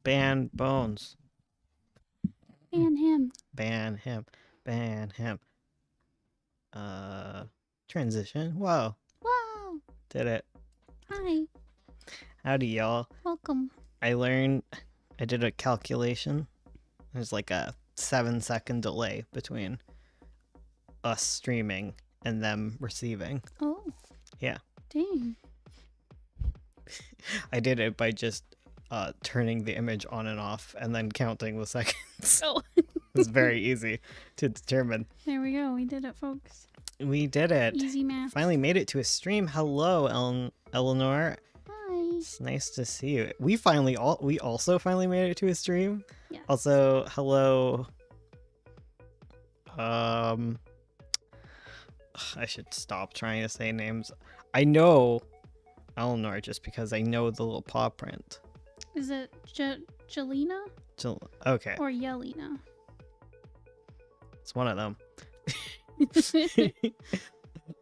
Ban Bones. Ban him. Ban him. Ban him. Transition. Whoa. Wow. Did it. Hi. Howdy, y'all. Welcome. I did a calculation. There's like a 7-second delay between us streaming and them receiving. Oh. Yeah. Dang. I did it by just turning the image on and off and then counting the seconds. Oh. It's very easy to determine. There we go. We did it, folks. We did it. Easy math. Finally made it to a stream. Hello, Eleanor. Hi. It's nice to see you. We also finally made it to a stream. Yes. Also, hello. I should stop trying to say names. I know Eleanor just because I know the little paw print. Is it Jelena? Okay. Or Yelena? It's one of them.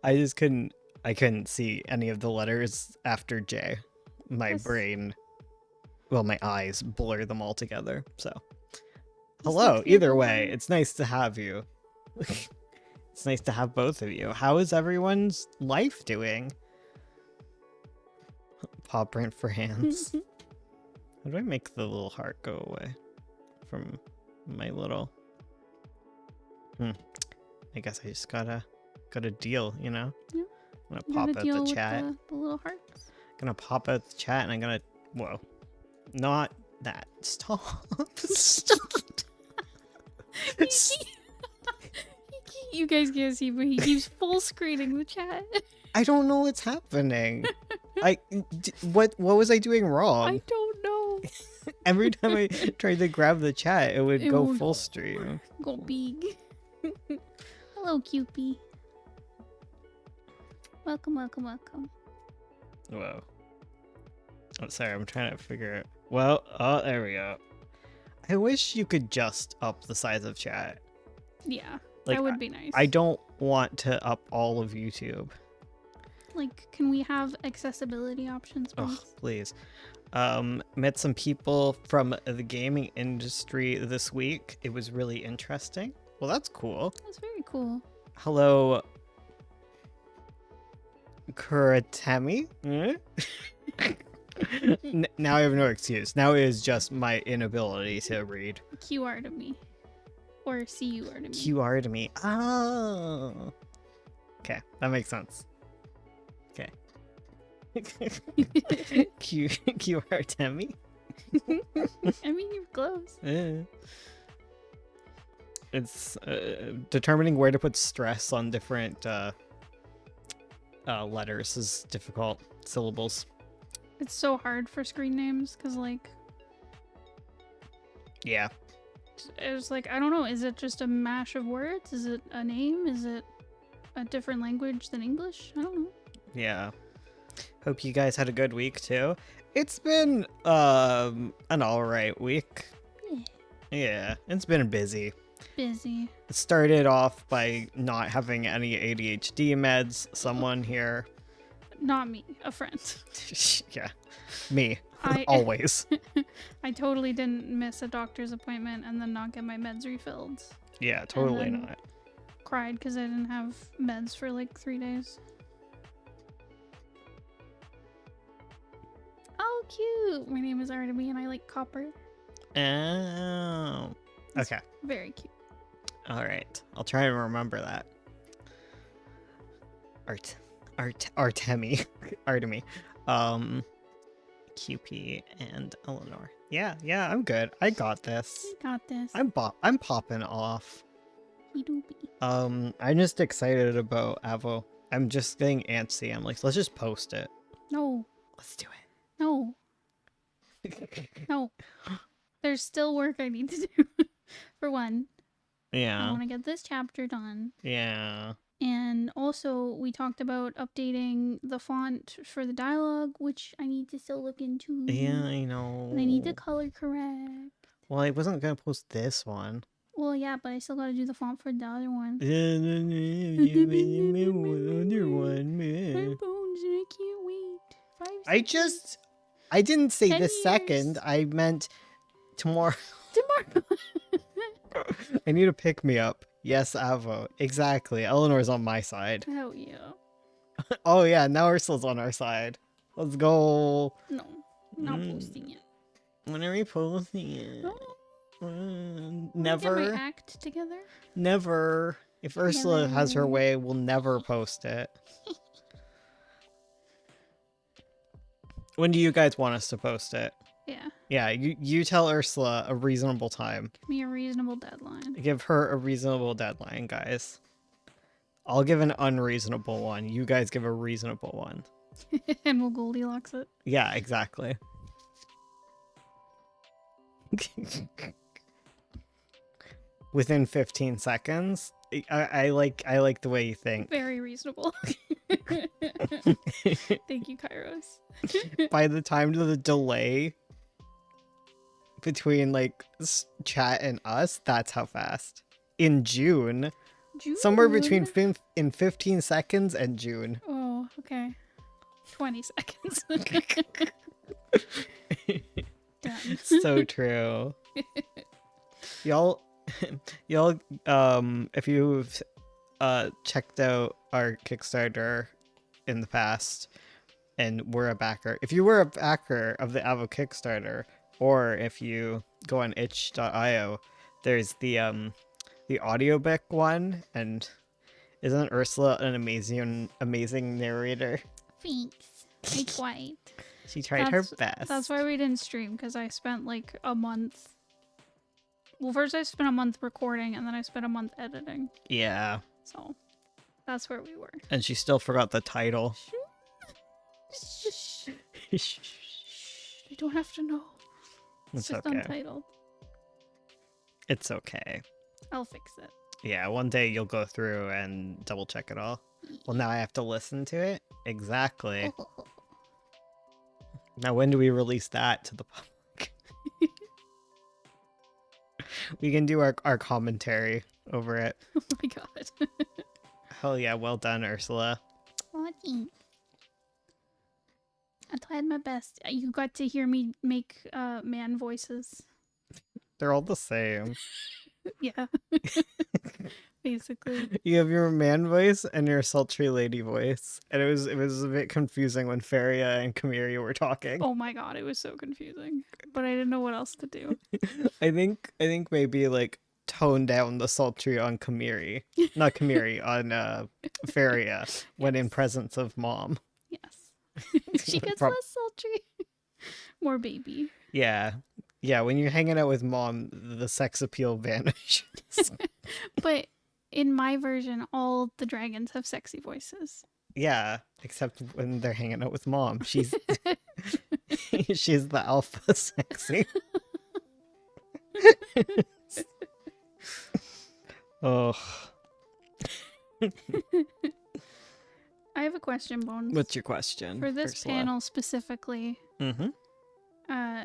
I couldn't see any of the letters after J. My eyes blur them all together. So, hello. Either way, it's nice to have you. It's nice to have both of you. How is everyone's life doing? Paw print for hands. How do I make the little heart go away from my little? I guess I just gotta deal, you know? Yeah. I'm gonna pop out the chat. The little hearts. Gonna pop out the chat and I'm gonna not that. Stop. Stop. You guys can't see, but he keeps full screening the chat. I don't know what's happening. What was I doing wrong? I don't know. Every time I tried to grab the chat, it would go full stream. Go big. Hello, Cupie. Welcome. Whoa. Oh, sorry, I'm trying to figure it. Well, oh, there we go. I wish you could just up the size of chat. Yeah, like, that would be nice. I don't want to up all of YouTube. Like, can we have accessibility options, please? Oh, please. Met some people from the gaming industry this week. It was really interesting. Well, that's cool. That's very cool. Hello, Kuratemi. Now I have no excuse. Now it is just my inability to read. QR to me. Or CUR to me. QR to me. Oh. Okay, that makes sense. Okay. QR to me. I mean, you're close. It's determining where to put stress on different letters is difficult. Syllables. It's so hard for screen names because, like, yeah, it's like, I don't know. Is it just a mash of words? Is it a name? Is it a different language than English? I don't know. Yeah. Hope you guys had a good week too. It's been an alright week. Yeah. Yeah, it's been busy. Busy. It started off by not having any ADHD meds. Someone here. Not me, a friend. Yeah. Me. I Always. I totally didn't miss a doctor's appointment and then not get my meds refilled. Yeah, totally then- not. Cried because I didn't have meds for like 3 days. Oh, cute. My name is Artemy and I like copper. Oh. It's Okay. Very cute. All right. I'll try and remember that. Artemi. Artemi. QP and Eleanor. Yeah, I'm good. I got this. You got this. I'm popping off. Doopy. I'm just excited about Avo. I'm just getting antsy. I'm like, let's just post it. No. Let's do No. No. There's still work I need to do. For one, I Yeah. want to get this chapter done. Yeah. And also, we talked about updating the font for the dialogue, which I need to still look into. Yeah, I know. And I need to color correct. Well, I wasn't gonna post this one. Well, yeah, but I still gotta do the font for the other one. Other one, My man. bones, and I can't wait. 5 seconds. I didn't say 10 this second. years. I meant tomorrow. Tomorrow. I need to pick me up. Yes, Avo. Exactly. Eleanor's on my side. Hell yeah. Oh yeah, now Ursula's on our side. Let's go. No, not posting it. When are we posting it? Oh, Get Never. my act together. Never. If Ursula has her Never. way, we'll never post it. When do you guys want us to post it? Yeah, Yeah, you tell Ursula a reasonable time. give me a reasonable deadline. Give her a reasonable deadline, guys. I'll give an unreasonable one. You guys give a reasonable one. And we'll Goldilocks it. Yeah, exactly. Within 15 seconds. I like the way you think. Very reasonable. Thank you, Kairos. By the time to the delay between like chat and us, that's how fast. In June, somewhere between in 15 seconds and June. Oh, okay. 20 seconds. Done. So true. Y'all if you've checked out our Kickstarter in the past and were a backer, if you were a backer of the Avo Kickstarter, or if you go on itch.io, there's the audiobook one, and isn't Ursula an amazing narrator? Thanks. I tried. She tried her best. That's why we didn't stream, because I spent like a month. Well, first I spent a month recording, and then I spent a month editing. Yeah. So that's where we were. And she still forgot the title. Shh. They don't have to know. It's just okay. untitled. It's okay. I'll fix it. Yeah, one day you'll go through and double check it all. Well, now I have to listen to it? Exactly. Now, when do we release that to the public? We can do our commentary over it. Oh my god. Hell yeah, well done, Ursula. Oh, thanks. I tried my best. You got to hear me make man voices. They're all the same. Yeah. Basically. You have your man voice and your sultry lady voice. And it was a bit confusing when Feria and Kamiri were talking. Oh my god, it was so confusing. But I didn't know what else to do. I think maybe like tone down the sultry on Kamiri. Not Kamiri, on Feria when in presence of mom. Yes. She gets less sultry. More baby. Yeah. Yeah, when you're hanging out with mom, the sex appeal vanishes. But in my version, all the dragons have sexy voices. Yeah, except when they're hanging out with mom. She's she's the alpha sexy. Oh. I have a question, Bones. What's your question? For this Ursula? panel specifically, Mm-hmm.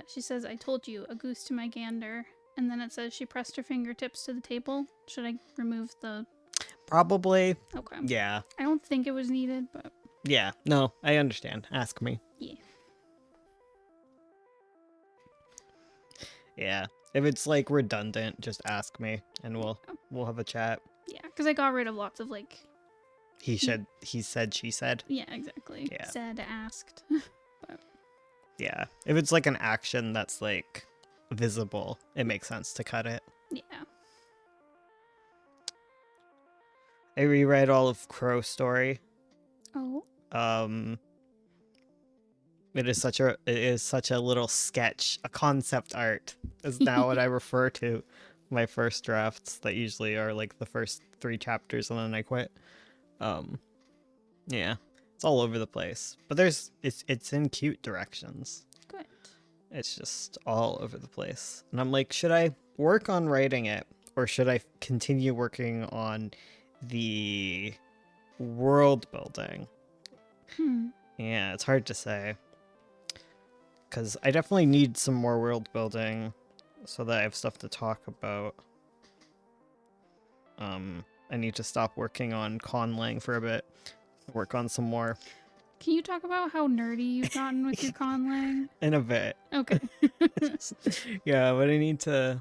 she says, I told you, a goose to my gander. And then it says she pressed her fingertips to the table. Should I remove the... Probably. Okay. Yeah. I don't think it was needed, but... Yeah. No, I understand. Ask me. Yeah. Yeah. If it's like redundant, just ask me and we'll have a chat. Yeah, because I got rid of lots of like... He said, she said. Yeah, exactly. Yeah. Said, asked. Yeah. If it's like an action that's like visible, it makes sense to cut it. Yeah. I reread all of Crow's story. Oh. It is such a little sketch, a concept art is now what I refer to my first drafts that usually are like the first 3 chapters and then I quit. Yeah. It's all over the place. But it's in cute directions. Good. It's just all over the place. And I'm like, should I work on writing it or should I continue working on the world building? Yeah, it's hard to say. Because I definitely need some more world building so that I have stuff to talk about. I need to stop working on conlang for a bit. Work on some more. Can you talk about how nerdy you've gotten with your conlang? In a bit. Okay. Yeah, but I need to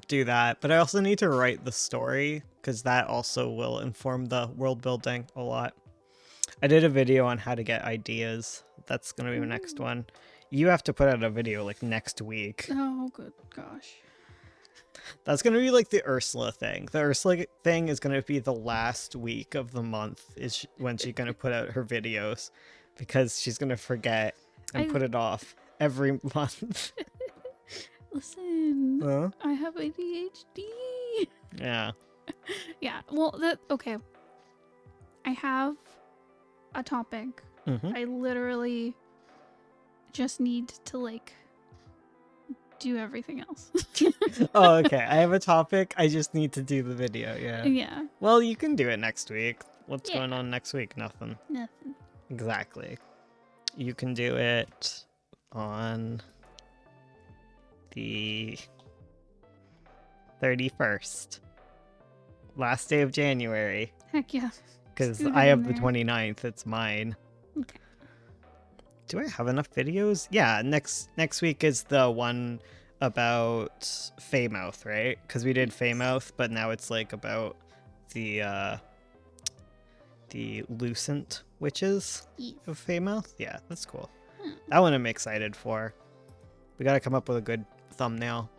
do that. But I also need to write the story because that also will inform the world building a lot. I did a video on how to get ideas. That's going to be my next one. You have to put out a video like next week. Oh, good gosh. That's going to be like the Ursula thing. The Ursula thing is going to be the last week of the month is when she's going to put out her videos because she's going to forget and put it off every month. Listen, Huh? I have ADHD. Yeah. Yeah, well, okay. I have a topic. Mm-hmm. I literally just need to, like, do everything else. Oh, okay. I have a topic. I just need to do the video. Yeah. Yeah. Well, you can do it next week. What's Yeah. going on next week? Nothing. Nothing. Exactly. You can do it on the 31st. Last day of January. Heck yeah. Because Scoot it I in have the there. 29th. It's mine. Okay. Do I have enough videos? Yeah, next week is the one about Feymouth, right? Because we did Feymouth, but now it's like about the Lucent witches Yes. of Feymouth. Yeah, that's cool. Hmm. That one I'm excited for. We gotta come up with a good thumbnail.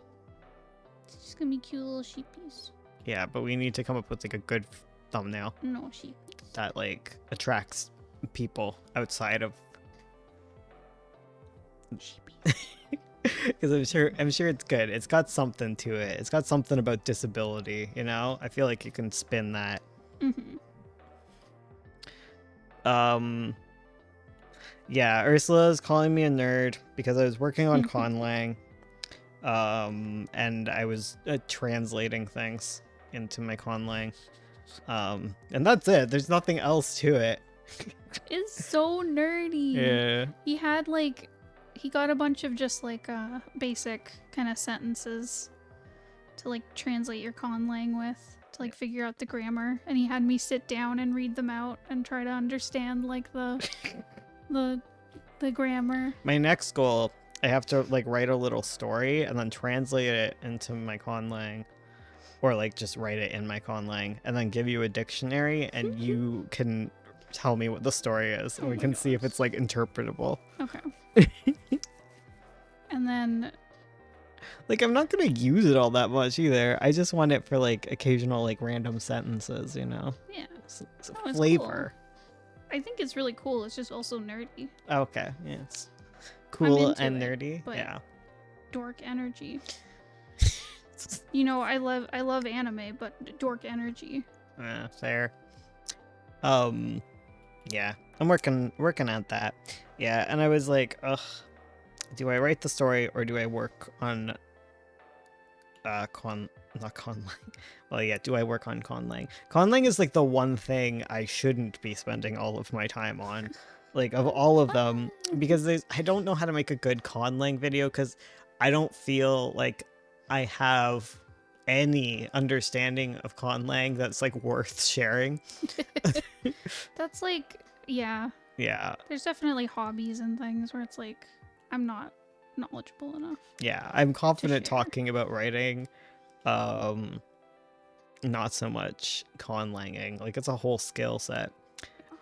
It's just gonna be cute little sheepies. Yeah, but we need to come up with like a good thumbnail No sheepies. that like attracts people outside of. Because I'm sure it's good. It's got something to it. It's got something about disability, you know? I feel like you can spin that. Mm-hmm. Yeah, Ursula's calling me a nerd because I was working on conlang. And I was translating things into my conlang. And that's it. There's nothing else to it. It's so nerdy. Yeah. He had like, he got a bunch of just like basic kind of sentences to like translate your conlang with, to like figure out the grammar, and he had me sit down and read them out and try to understand like the grammar. My next goal, I have to like write a little story and then translate it into my conlang, or like just write it in my conlang and then give you a dictionary and you can tell me what the story is and Oh we my can see if gosh. it's like interpretable. Okay. And then Like I'm not gonna use it all that much either. I just want it for like occasional like random sentences, you know? yeah, It's No, it's flavor. I think it's really cool. It's just also nerdy. Okay, yeah, it's cool into and it, nerdy. but- Yeah. Dork energy. You know, I love anime, but dork energy. Fair. Yeah, I'm working at that. Yeah, and I was like, ugh, do I write the story or do I work on not conlang. Well, yeah, do I work on conlang? Conlang is like the one thing I shouldn't be spending all of my time on. Like of all of them, because I don't know how to make a good conlang video because I don't feel like I have any understanding of conlang that's like worth sharing. That's like, yeah. Yeah. There's definitely hobbies and things where it's like, I'm not knowledgeable enough. Yeah, I'm confident share. talking about writing. Not so much conlanging. Like it's a whole skill set.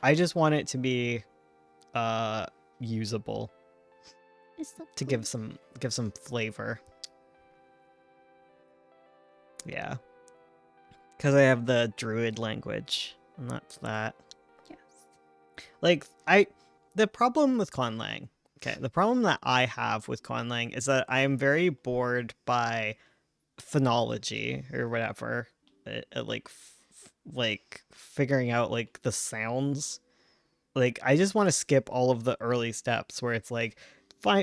I just want it to be usable It's so to cool. give some flavor. Yeah. Cuz I have the druid language and that's that. Yes. Like the problem with conlang. Okay, the problem that I have with conlang is that I am very bored by phonology or whatever. Like figuring out like the sounds. Like I just want to skip all of the early steps where it's like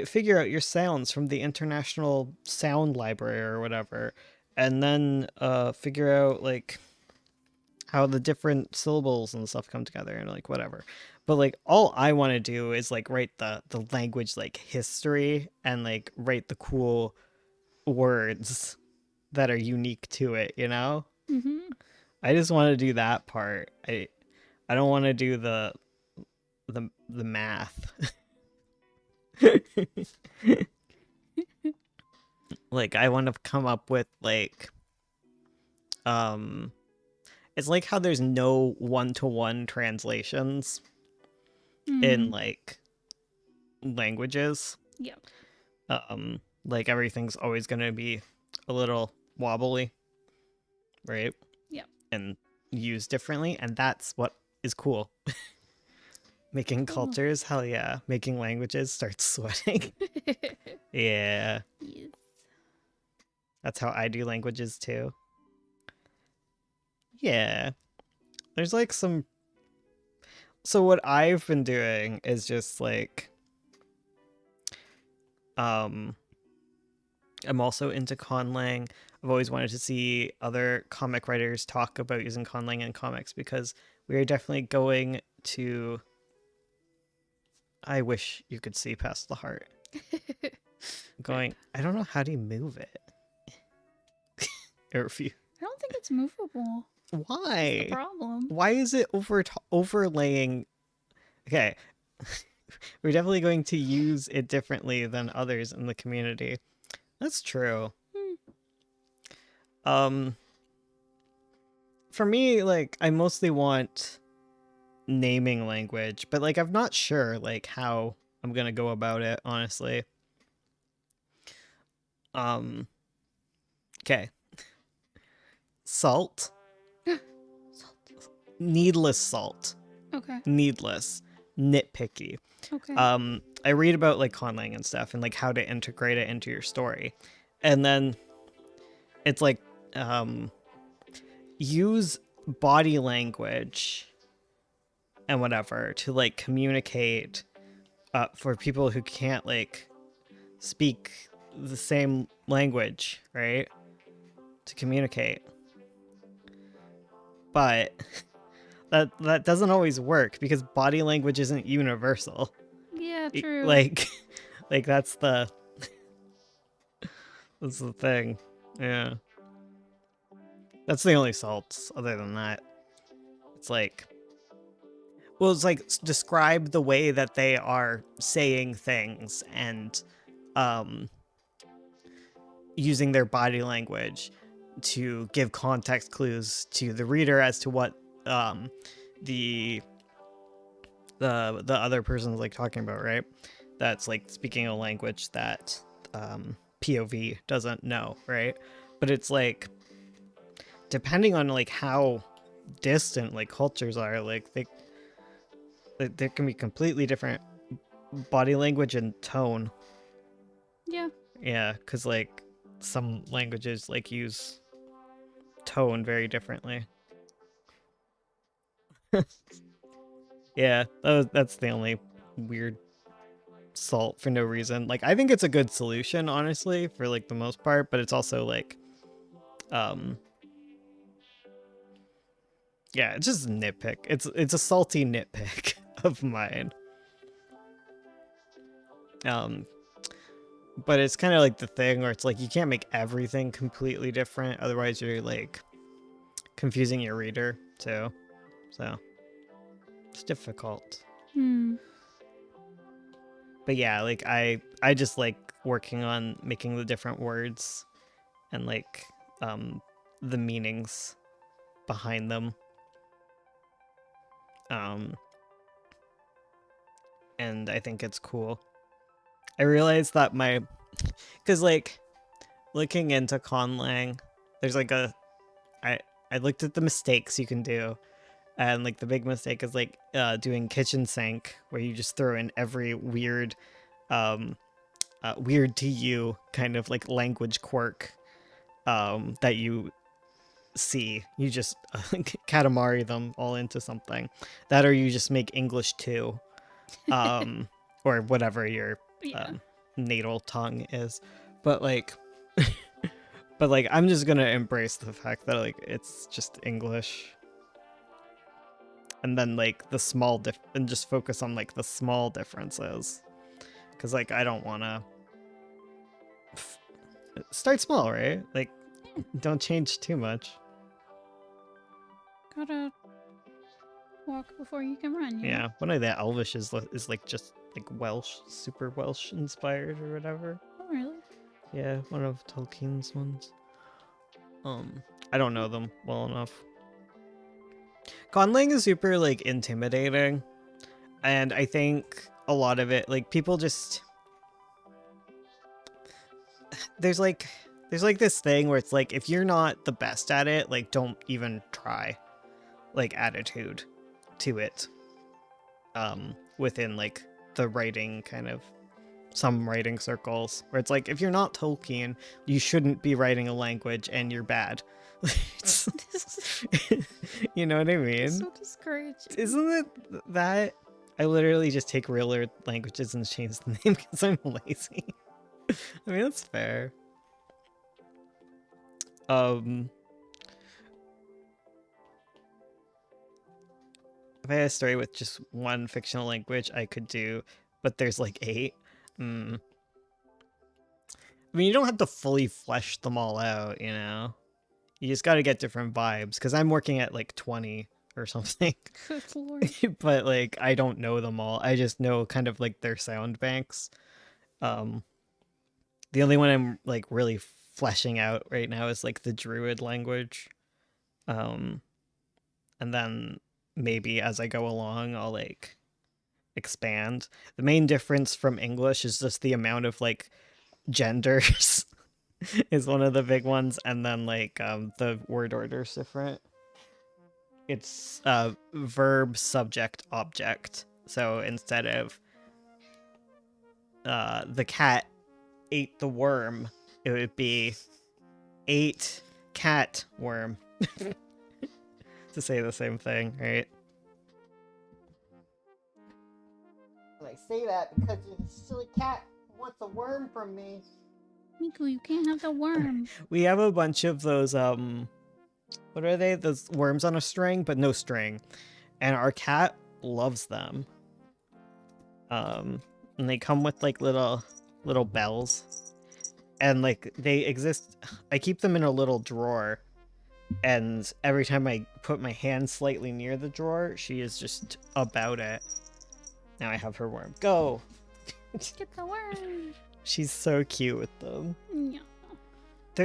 figure out your sounds from the International Sound Library or whatever, and then figure out like how the different syllables and stuff come together and like whatever. But like all I want to do is like write the language like history and like write the cool words that are unique to it, you know? Mm-hmm. I just want to do that part. I don't want to do the math. Like I want to come up with like um it's like how there's no one-to-one translations in like languages. Yep. Like everything's always going to be a little wobbly, right? Yep. And used differently, and that's what is cool. Making cultures, hell yeah. Making languages, start sweating. Yeah. Yes. That's how I do languages too. Yeah. There's like some. So what I've been doing is just like I'm also into conlang. I've always wanted to see other comic writers talk about using conlang in comics because we are definitely going to. I wish you could see past the heart. Going, I don't know how do you move it. Or if you, I don't think it's movable. why? That's the problem. Why is it overlaying? Okay, we're definitely going to use it differently than others in the community. That's true. For me, like I mostly want naming language, but like I'm not sure like how I'm gonna go about it, honestly. Okay. Salt. Needless salt. Okay. Needless. Nitpicky. Okay. I read about like conlang and stuff and like how to integrate it into your story. And then it's like use body language and whatever to like communicate for people who can't like speak the same language, right? To communicate. But that doesn't always work because body language isn't universal. Yeah, true. Like that's the thing. Yeah. That's the only salts other than that. It's like it's like describe the way that they are saying things and using their body language to give context clues to the reader as to what the other person's like talking about, right? That's like speaking a language that POV doesn't know, right? But it's like depending on like how distant like cultures are, like there can be completely different body language and tone. Yeah. Yeah, because like some languages like use tone very differently. Yeah, that's the only weird salt for no reason. Like I think it's a good solution, honestly, for like the most part, but it's also like Um, yeah, it's just a nitpick. It's a salty nitpick of mine. But it's kind of like the thing where it's like you can't make everything completely different, otherwise you're like confusing your reader too. So it's difficult. But yeah, like I just like working on making the different words and like the meanings behind them. And I think it's cool. I realized that because like looking into conlang, there's like I looked at the mistakes you can do, and like the big mistake is like doing kitchen sink, where you just throw in every weird weird to you kind of like language quirk that you see. You just katamari them all into something. That, or you just make English 2, or whatever your natal tongue is. But like, but like, I'm just gonna embrace the fact that like it's just English, and then like the small and just focus on like the small differences, because like I don't want to start small, right? Like, don't change too much. Gotta walk before you can run. Yeah, one of the Elvish is like just like Welsh, super Welsh inspired or whatever. Oh really? Yeah, one of Tolkien's ones. I don't know them well enough. Conlang is super like intimidating, and I think a lot of it, like, people just there's like this thing where it's like, if you're not the best at it, like, don't even try, like, attitude to it. Within like the writing kind of some writing circles, where it's like, if you're not Tolkien, you shouldn't be writing a language and you're bad. You know what I mean? So discouraging. Isn't it that? I literally just take real languages and change the name because I'm lazy. I mean, that's fair. If I had a story with just one fictional language, I could do, but there's like 8. I mean, you don't have to fully flesh them all out, you know? You just got to get different vibes, because I'm working at like 20 or something. Good lord. But like, I don't know them all. I just know kind of like their sound banks. The only one I'm like really fleshing out right now is like the Druid language. And then maybe as I go along, I'll like expand. The main difference from English is just the amount of like genders is one of the big ones, and then like the word order is different. It's verb, subject, object. So instead of the cat ate the worm, it would be ate cat worm. To say the same thing, right? I say that because your silly cat wants a worm from me. Miku, you can't have the worm. We have a bunch of those, what are they? Those worms on a string, but no string. And our cat loves them. And they come with like little bells. And like, they exist, I keep them in a little drawer. And every time I put my hand slightly near the drawer, she is just about it. Now I have her worm. Go! Get the worm. She's so cute with them. Yeah.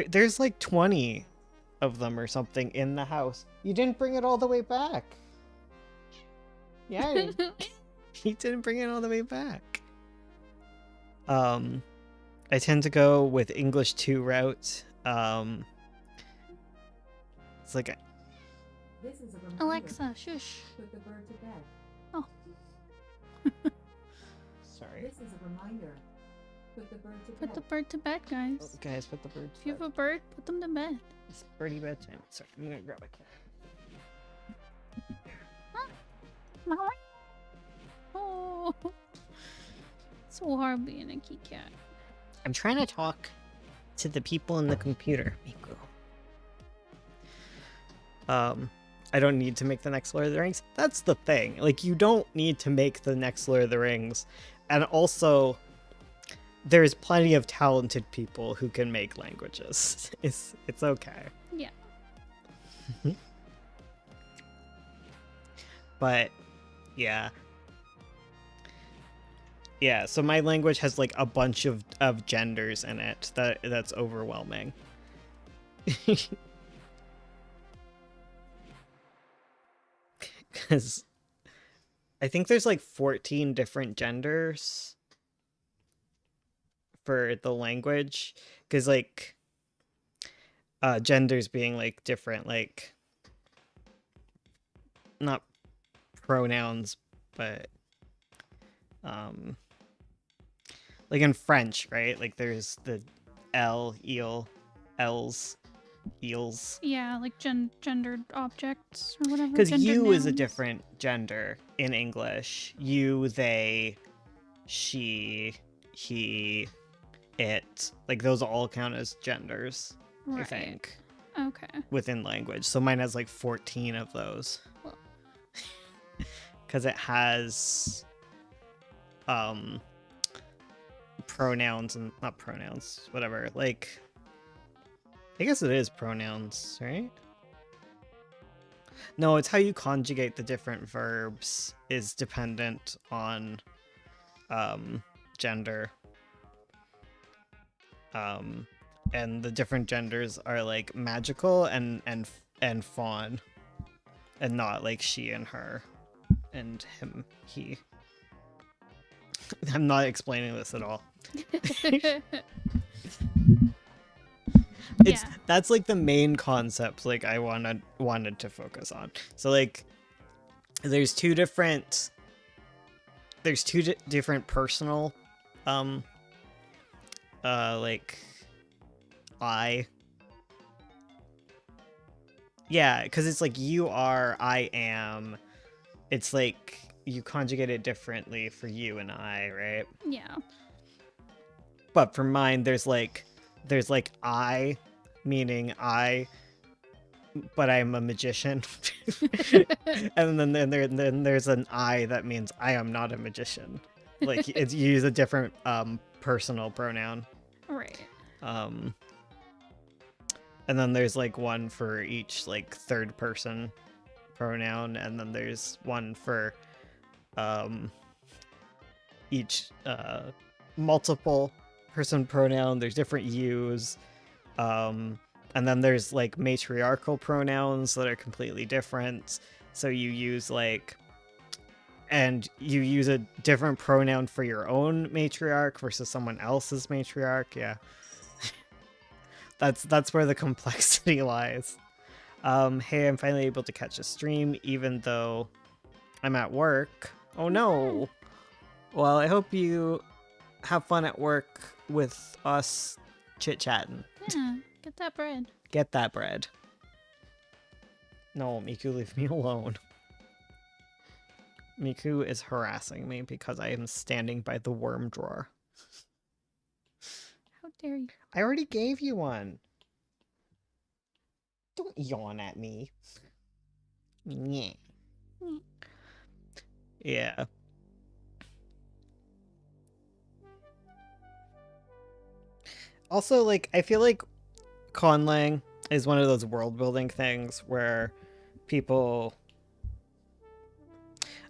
There's like 20 of them or something in the house. You didn't bring it all the way back. Yeah, he didn't bring it all the way back. I tend to go with English 2 route. It's like Alexa, shush. Put the bird to bed. Oh. Sorry. This is a reminder. Put the bird to bed. Put the bird to bed, guys. Oh, guys, put the bird to If you bed. have a bird, put them to bed. It's birdie bedtime. Sorry, I'm gonna grab a cat. Oh. So hard being a kitty cat. I'm trying to talk to the people in the computer, Miku. I don't need to make the next Lord of the Rings. That's the thing. Like, you don't need to make the next Lord of the Rings. And also, there's plenty of talented people who can make languages. It's okay. Yeah. But yeah. Yeah, so my language has like a bunch of genders in it that's overwhelming. Because I think there's like 14 different genders for the language. Because like genders being like different, like not pronouns, but like in French, right? Like there's the L, eel, L's, eels. Yeah, like gendered objects or whatever. Because gendered you is a nouns. different gender in English. You, they, she, he, it. Like those all count as genders, I Right. think, Okay. within language. So mine has like 14 of those. Well. Because it has pronouns and not pronouns, whatever. Like, I guess it is pronouns, right? No, it's how you conjugate the different verbs is dependent on gender. And the different genders are like magical and fawn, and not like she and her and him, he. I'm not explaining this at all. It's Yeah. that's like the main concept like I wanted to focus on. So like there's two different different personal like I, yeah, because it's like you are, I am. It's like you conjugate it differently for you and I, right? Yeah. But for mine, there's like I, meaning I, but I'm a magician, and then there's an I that means I am not a magician. Like it's you use a different personal pronoun. Right. And then there's like one for each like third person pronoun, and then there's one for each multiple person pronoun. There's different yous. And then there's like matriarchal pronouns that are completely different. So you use like, and you use a different pronoun for your own matriarch versus someone else's matriarch. Yeah. That's where the complexity lies. Hey, I'm finally able to catch a stream even though I'm at work. Oh no. Well, I hope you have fun at work with us chit-chatting. Yeah. Get that bread. Get that bread. No, Miku, leave me alone. Miku is harassing me because I am standing by the worm drawer. How dare you? I already gave you one. Don't yawn at me. Yeah. Yeah. Also, like, I feel like conlang is one of those world building things where people,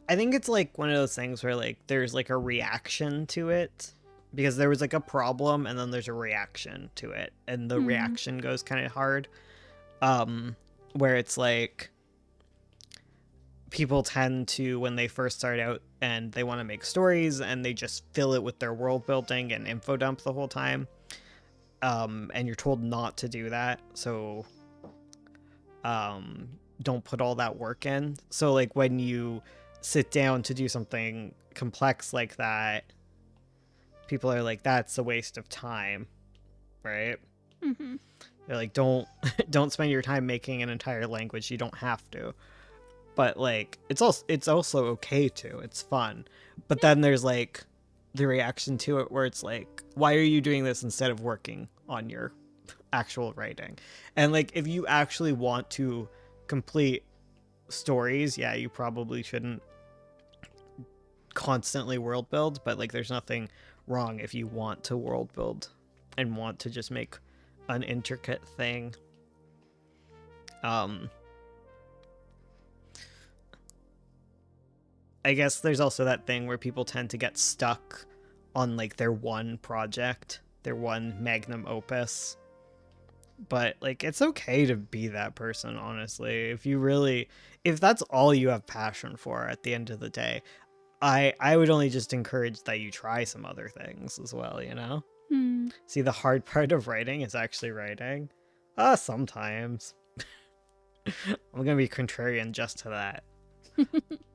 I think it's like one of those things where like there's like a reaction to it because there was like a problem and then there's a reaction to it and the reaction goes kind of hard, where it's like people tend to, when they first start out and they want to make stories and they just fill it with their world building and info dump the whole time, and you're told not to do that, so don't put all that work in. So like when you sit down to do something complex like that, people are like, that's a waste of time, right? Mm-hmm. They're like, don't spend your time making an entire language. You don't have to. But like it's also okay to. It's fun. But then there's like the reaction to it where it's like, why are you doing this instead of working on your actual writing? And like if you actually want to complete stories, yeah, you probably shouldn't constantly world build, but like there's nothing wrong if you want to world build and want to just make an intricate thing. I guess there's also that thing where people tend to get stuck on like their one project, their one magnum opus. But like it's okay to be that person, honestly. If that's all you have passion for at the end of the day, I would only just encourage that you try some other things as well, you know? See, the hard part of writing is actually writing. Sometimes. I'm gonna be contrarian just to that.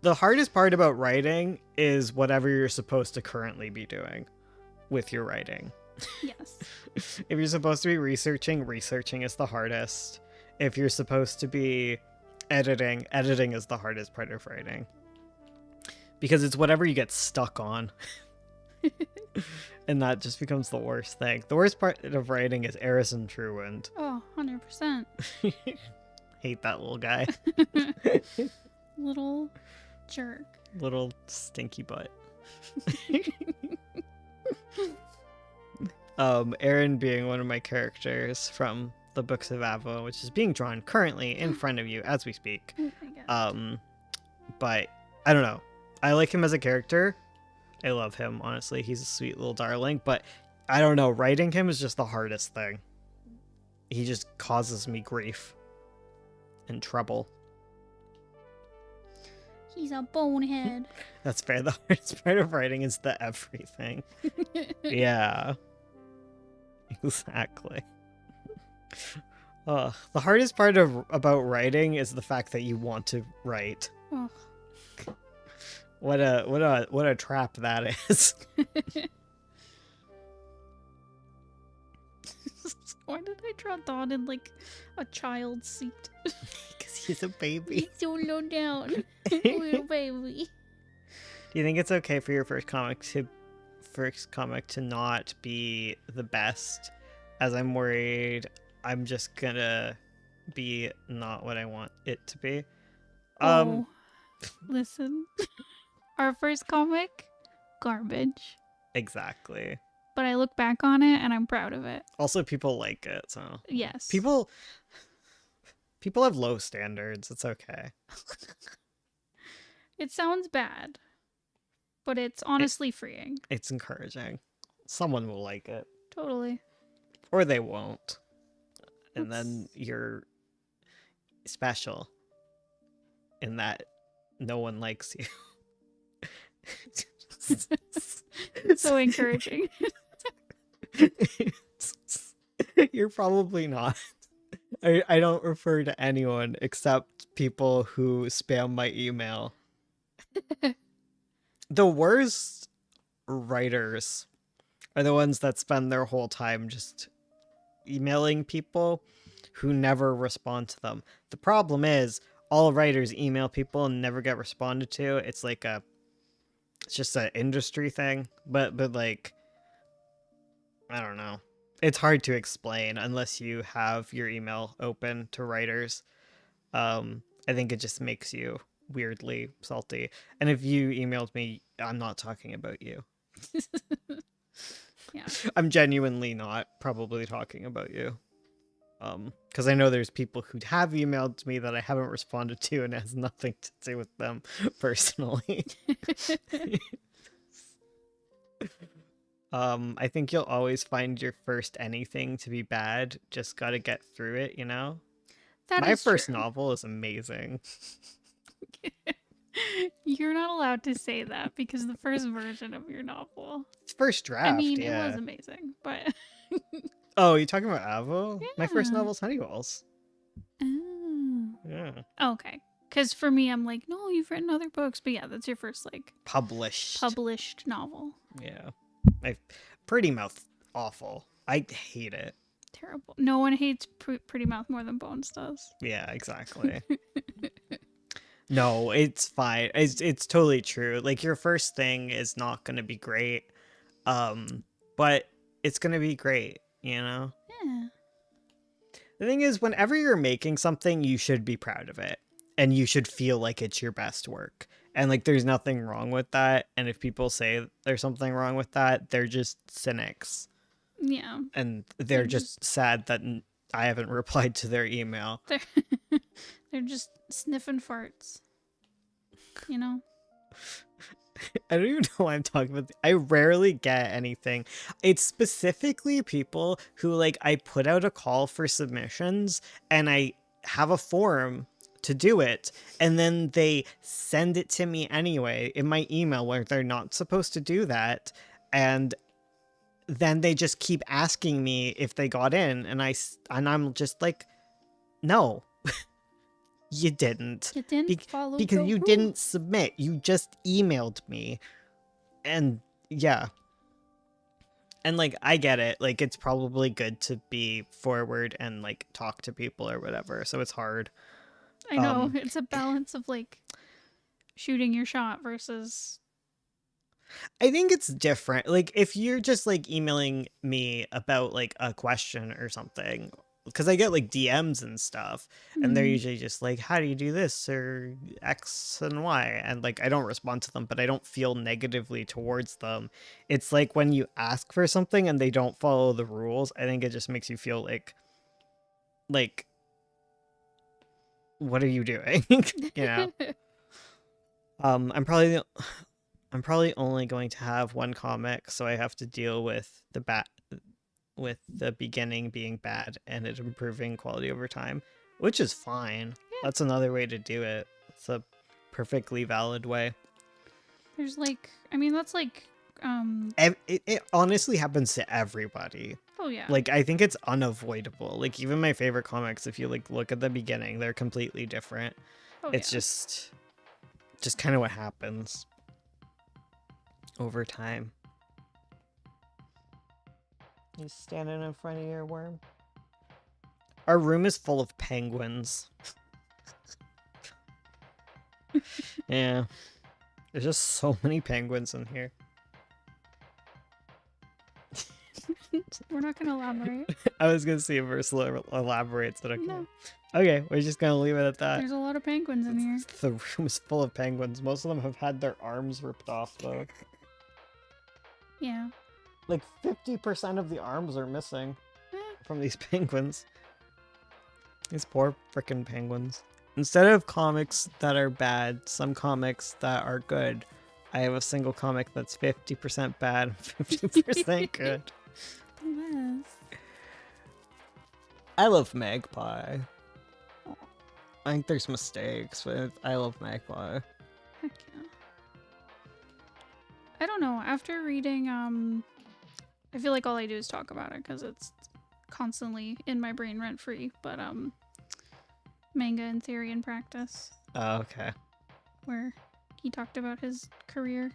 The hardest part about writing is whatever you're supposed to currently be doing with your writing. Yes. If you're supposed to be researching is the hardest. If you're supposed to be editing is the hardest part of writing. Because it's whatever you get stuck on. And that just becomes the worst thing. The worst part of writing is Eris and Truewind. Oh, 100%. Hate that little guy. Little jerk. Little stinky butt. Aaron being one of my characters from the Books of Avo, which is being drawn currently in front of you as we speak. Oh my God. But I don't know. I like him as a character. I love him, honestly. He's a sweet little darling, but I don't know. Writing him is just the hardest thing. He just causes me grief and trouble. He's a bonehead. That's fair. The hardest part of writing is the everything. Yeah. Exactly. The hardest part about writing is the fact that you want to write. Oh. What a trap that is. Why did I draw Dawn in like a child's seat? Because he's a baby. He's so low down. Little baby. Do you think it's okay for your first comic to not be the best? As I'm worried I'm just gonna be not what I want it to be. Listen. Our first comic, garbage. Exactly. But I look back on it and I'm proud of it. Also, people like it, so Yes. people have low standards. It's okay. It sounds bad, but it's honestly freeing. It's encouraging. Someone will like it, Totally. or they won't, and then you're special in that no one likes you. So encouraging. You're probably not. I don't refer to anyone except people who spam my email. The worst writers are the ones that spend their whole time just emailing people who never respond to them. The problem is all writers email people and never get responded to. It's just an industry thing, but like, I don't know. It's hard to explain unless you have your email open to writers. I think it just makes you weirdly salty. And if you emailed me, I'm not talking about you. Yeah. I'm genuinely not probably talking about you. Because I know there's people who have emailed me that I haven't responded to and it has nothing to do with them personally. I think you'll always find your first anything to be bad. Just gotta get through it, you know? My first novel is amazing. You're not allowed to say that because the first version of your novel. It's first draft, I mean, yeah. it was amazing, but... Oh, you talking about Avo? Yeah. My first novel's Honeywells. Oh. Yeah. Okay. Because for me, I'm like, no, you've written other books. But yeah, that's your first, like... Published novel. Yeah. My Pretty Mouth, awful. I hate it. Terrible. No one hates Pretty Mouth more than Bones does. Yeah, exactly. No, it's fine. It's totally true. Like, your first thing is not going to be great. But it's going to be great, you know? Yeah. The thing is, whenever you're making something, you should be proud of it. And you should feel like it's your best work. And like there's nothing wrong with that. And if people say there's something wrong with that, they're just cynics. Yeah. And They're they're just sad that I haven't replied to their email. They're they're just sniffing farts. You know? I don't even know why I'm talking about. I rarely get anything. It's specifically people who like I put out a call for submissions and I have a form to do it, and then they send it to me anyway in my email where they're not supposed to do that, and then they just keep asking me if they got in, and I'm just like, no. You didn't. You didn't follow because the you rules. didn't submit. You just emailed me. And yeah. And like I get it. Like it's probably good to be forward and like talk to people or whatever. So it's hard. I know. It's a balance of like shooting your shot versus I think it's different. Like if you're just like emailing me about like a question or something, because I get like DMs and stuff, and they're usually just like, how do you do this or X and Y? And like I don't respond to them, but I don't feel negatively towards them. It's like when you ask for something and they don't follow the rules, I think it just makes you feel like what are you doing? You know? I'm probably only going to have one comic, so I have to deal with with the beginning being bad and it improving quality over time, which is fine. Yeah. That's another way to do it. It's a perfectly valid way. There's like, I mean, that's like, It honestly happens to everybody. oh yeah. Like, I think it's unavoidable. Like, even my favorite comics, if you like look at the beginning, they're completely different. oh, It's yeah. just kind of what happens over time. He's standing in front of your worm. Our room is full of penguins. Yeah. There's just so many penguins in here. We're not gonna elaborate. I was gonna see if Ursula elaborates, but okay. No. Okay, we're just gonna leave it at that. There's a lot of penguins in here. The room is full of penguins. Most of them have had their arms ripped off, though. Yeah. Like 50% of the arms are missing Eh. from these penguins. These poor frickin' penguins. Instead of comics that are bad, some comics that are good, I have a single comic that's 50% bad and 50% good. Yes. I love Magpie. I think there's mistakes, but I love Magpie. Heck yeah. I don't know. After reading, I feel like all I do is talk about it because it's constantly in my brain rent free. But manga in theory and practice, Oh, okay. where he talked about his career,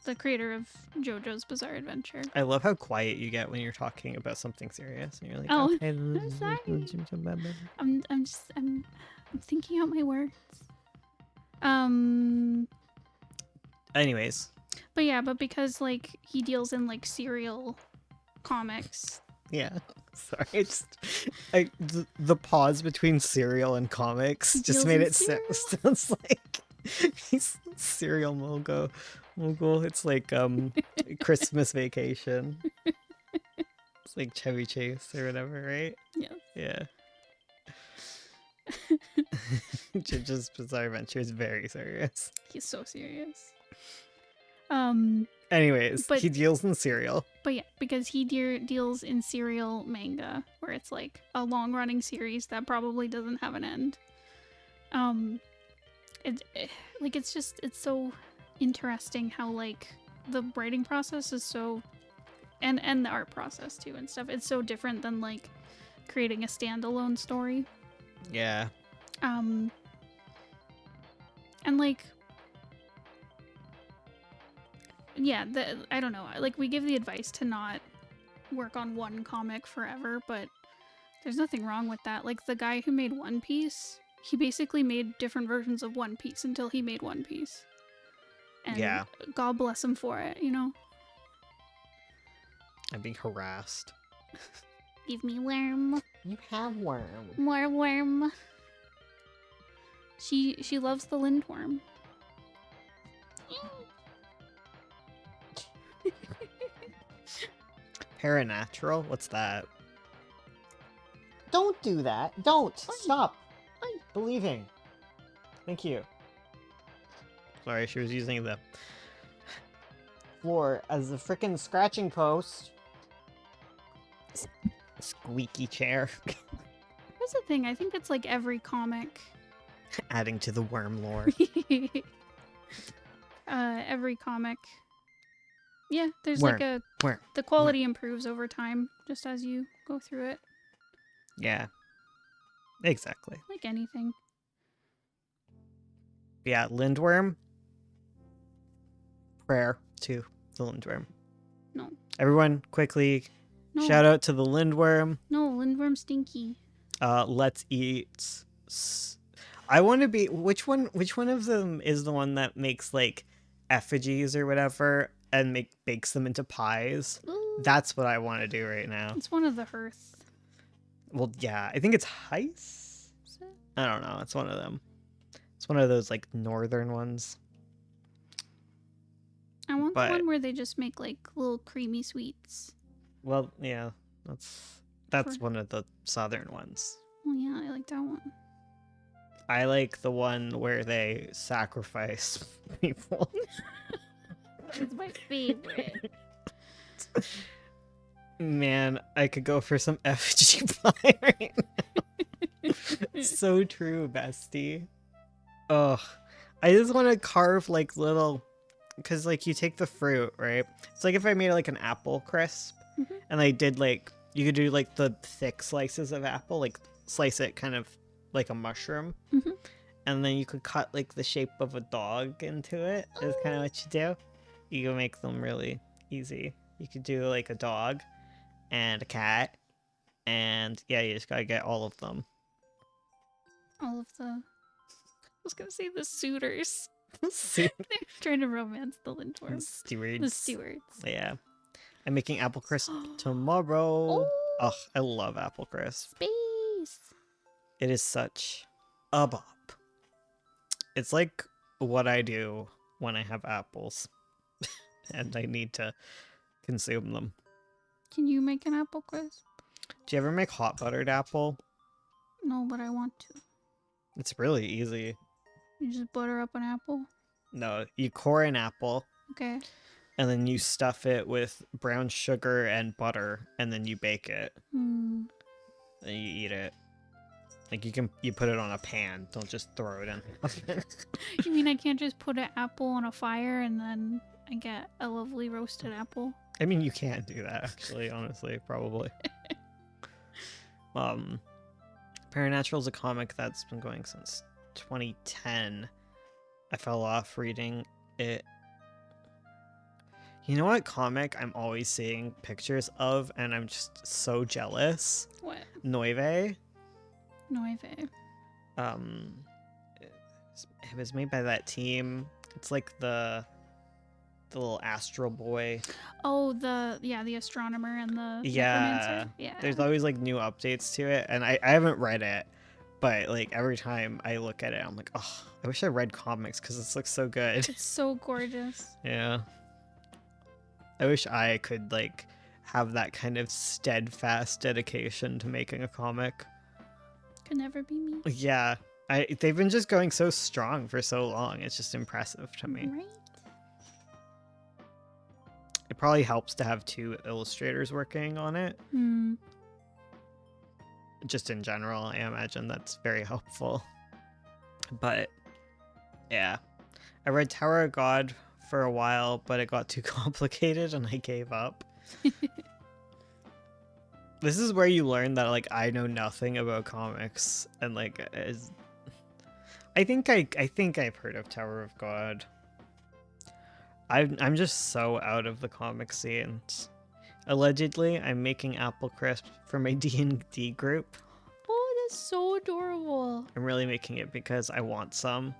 the creator of JoJo's Bizarre Adventure. I love how quiet you get when you're talking about something serious. And you're like, Oh, okay. I'm sorry. I'm thinking out my words. Anyways, But yeah, but because like he deals in like serial comics. yeah. Sorry, the pause between cereal and comics He just deals made in it cereal? sounds like he's cereal mogul. It's like Christmas Vacation. It's like Chevy Chase or whatever, right? Yes. Yeah. JoJo's Bizarre Adventure is very serious. He's so serious. Anyways, But- he deals in cereal. But yeah, because he deals in serial manga, where it's like a long-running series that probably doesn't have an end. It's so interesting how like the writing process is so, and the art process too and stuff. It's so different than like creating a standalone story. Yeah. And like, yeah, I don't know. Like, we give the advice to not work on one comic forever, but there's nothing wrong with that. Like, the guy who made One Piece, he basically made different versions of One Piece until he made One Piece. And Yeah. God bless him for it, you know? I'm being harassed. Give me worm. You have worm. More worm. She loves the lindworm. Paranatural? What's that? Don't do that. Don't. Stop. Oi. Believing. Thank you. Sorry, she was using the floor as the frickin' scratching post. Squeaky chair. That's the thing. I think it's like every comic. Adding to the worm lore. Every comic. Yeah, there's Worm. like a Worm. the quality improves over time just as you go through it. Yeah. Exactly. Like anything. Yeah, Lindworm. Prayer to the Lindworm. No. Everyone, quickly, No. shout out to the Lindworm. No, lindworm stinky. Let's eat. I want to be. Which one of them is the one that makes like effigies or whatever and bakes them into pies? Ooh, That's what I want to do right now. it's one of the hearth. Well, yeah, I think it's Heist. Is it? I don't know. It's one of them. It's one of those like northern ones. I want But- the one where they just make like little creamy sweets. Well, yeah, that's For- one of the southern ones. Oh yeah, I like that one. I like the one where they sacrifice people. It's my favorite. Man, I could go for some effigy pie right now. So true, bestie. Ugh. I just want to carve like little, because like you take the fruit, right? It's like if I made like an apple crisp Mhm. and I did like, you could do like the thick slices of apple, like slice it kind of like a mushroom. Mhm. And then you could cut like the shape of a dog into it, is kind of what you do. You can make them really easy. You could do like a dog and a cat, and yeah, you just gotta get all of them. All of the. I was gonna say the suitors. See, They're trying to romance the lindworm. stewards. The stewards. Yeah, I'm making apple crisp tomorrow. Oh, Ugh, I love apple crisp. space. It is such a bop. It's like what I do when I have apples, and I need to consume them. Can you make an apple crisp? Do you ever make hot buttered apple? No, but I want to. It's really easy. You just butter up an apple. No, you core an apple, Okay. and then you stuff it with brown sugar and butter, and then you bake it, Hmm. and you eat it. Like you put it on a pan. Don't just throw it in. You mean I can't just put an apple on a fire and then I get a lovely roasted apple? I mean, you can't do that actually. Honestly, probably. Paranatural is a comic that's been going since 2010. I fell off reading it. You know what comic I'm always seeing pictures of, and I'm just so jealous? What? Nueve. Nueve. It was made by that team. It's like the little astral boy. Oh, the astronomer and the Yeah. necromancer. Yeah. There's always like new updates to it, and I haven't read it, but like every time I look at it, I'm like, oh, I wish I read comics because this looks so good. It's so gorgeous. Yeah. I wish I could like have that kind of steadfast dedication to making a comic. Could never be me. Yeah. They've been just going so strong for so long. It's just impressive to me. Right? It probably helps to have two illustrators working on it. Hmm. Just in general, I imagine that's very helpful. But yeah, I read Tower of God for a while, but it got too complicated and I gave up. This is where you learn that like I know nothing about comics, and like I think I've heard of Tower of God. I'm just so out of the comic scene. Allegedly, I'm making apple crisp for my D&D group. Oh, that's so adorable. I'm really making it because I want some,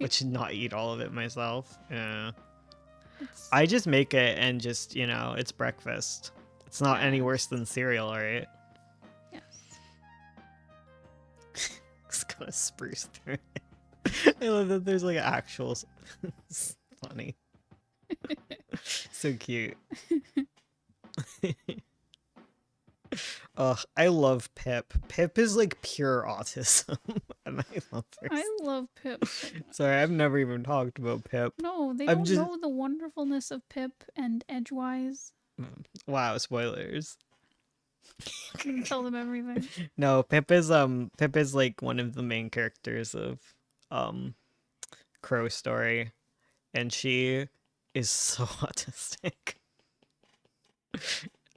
but not eat all of it myself. Yeah. I just make it and just, it's breakfast. It's not any worse than cereal, right? gonna spruce through it. I love that there's like actual. It's funny. So cute. Ugh, I love Pip. Pip is like pure autism, and I love her. I love Pip so much. Sorry, I've never even talked about Pip. No, they I'm don't just- know the wonderfulness of Pip and Edgewise. Wow, spoilers. I'm gonna tell them everything. No, Pip is like one of the main characters of Crow Story, and she is so autistic.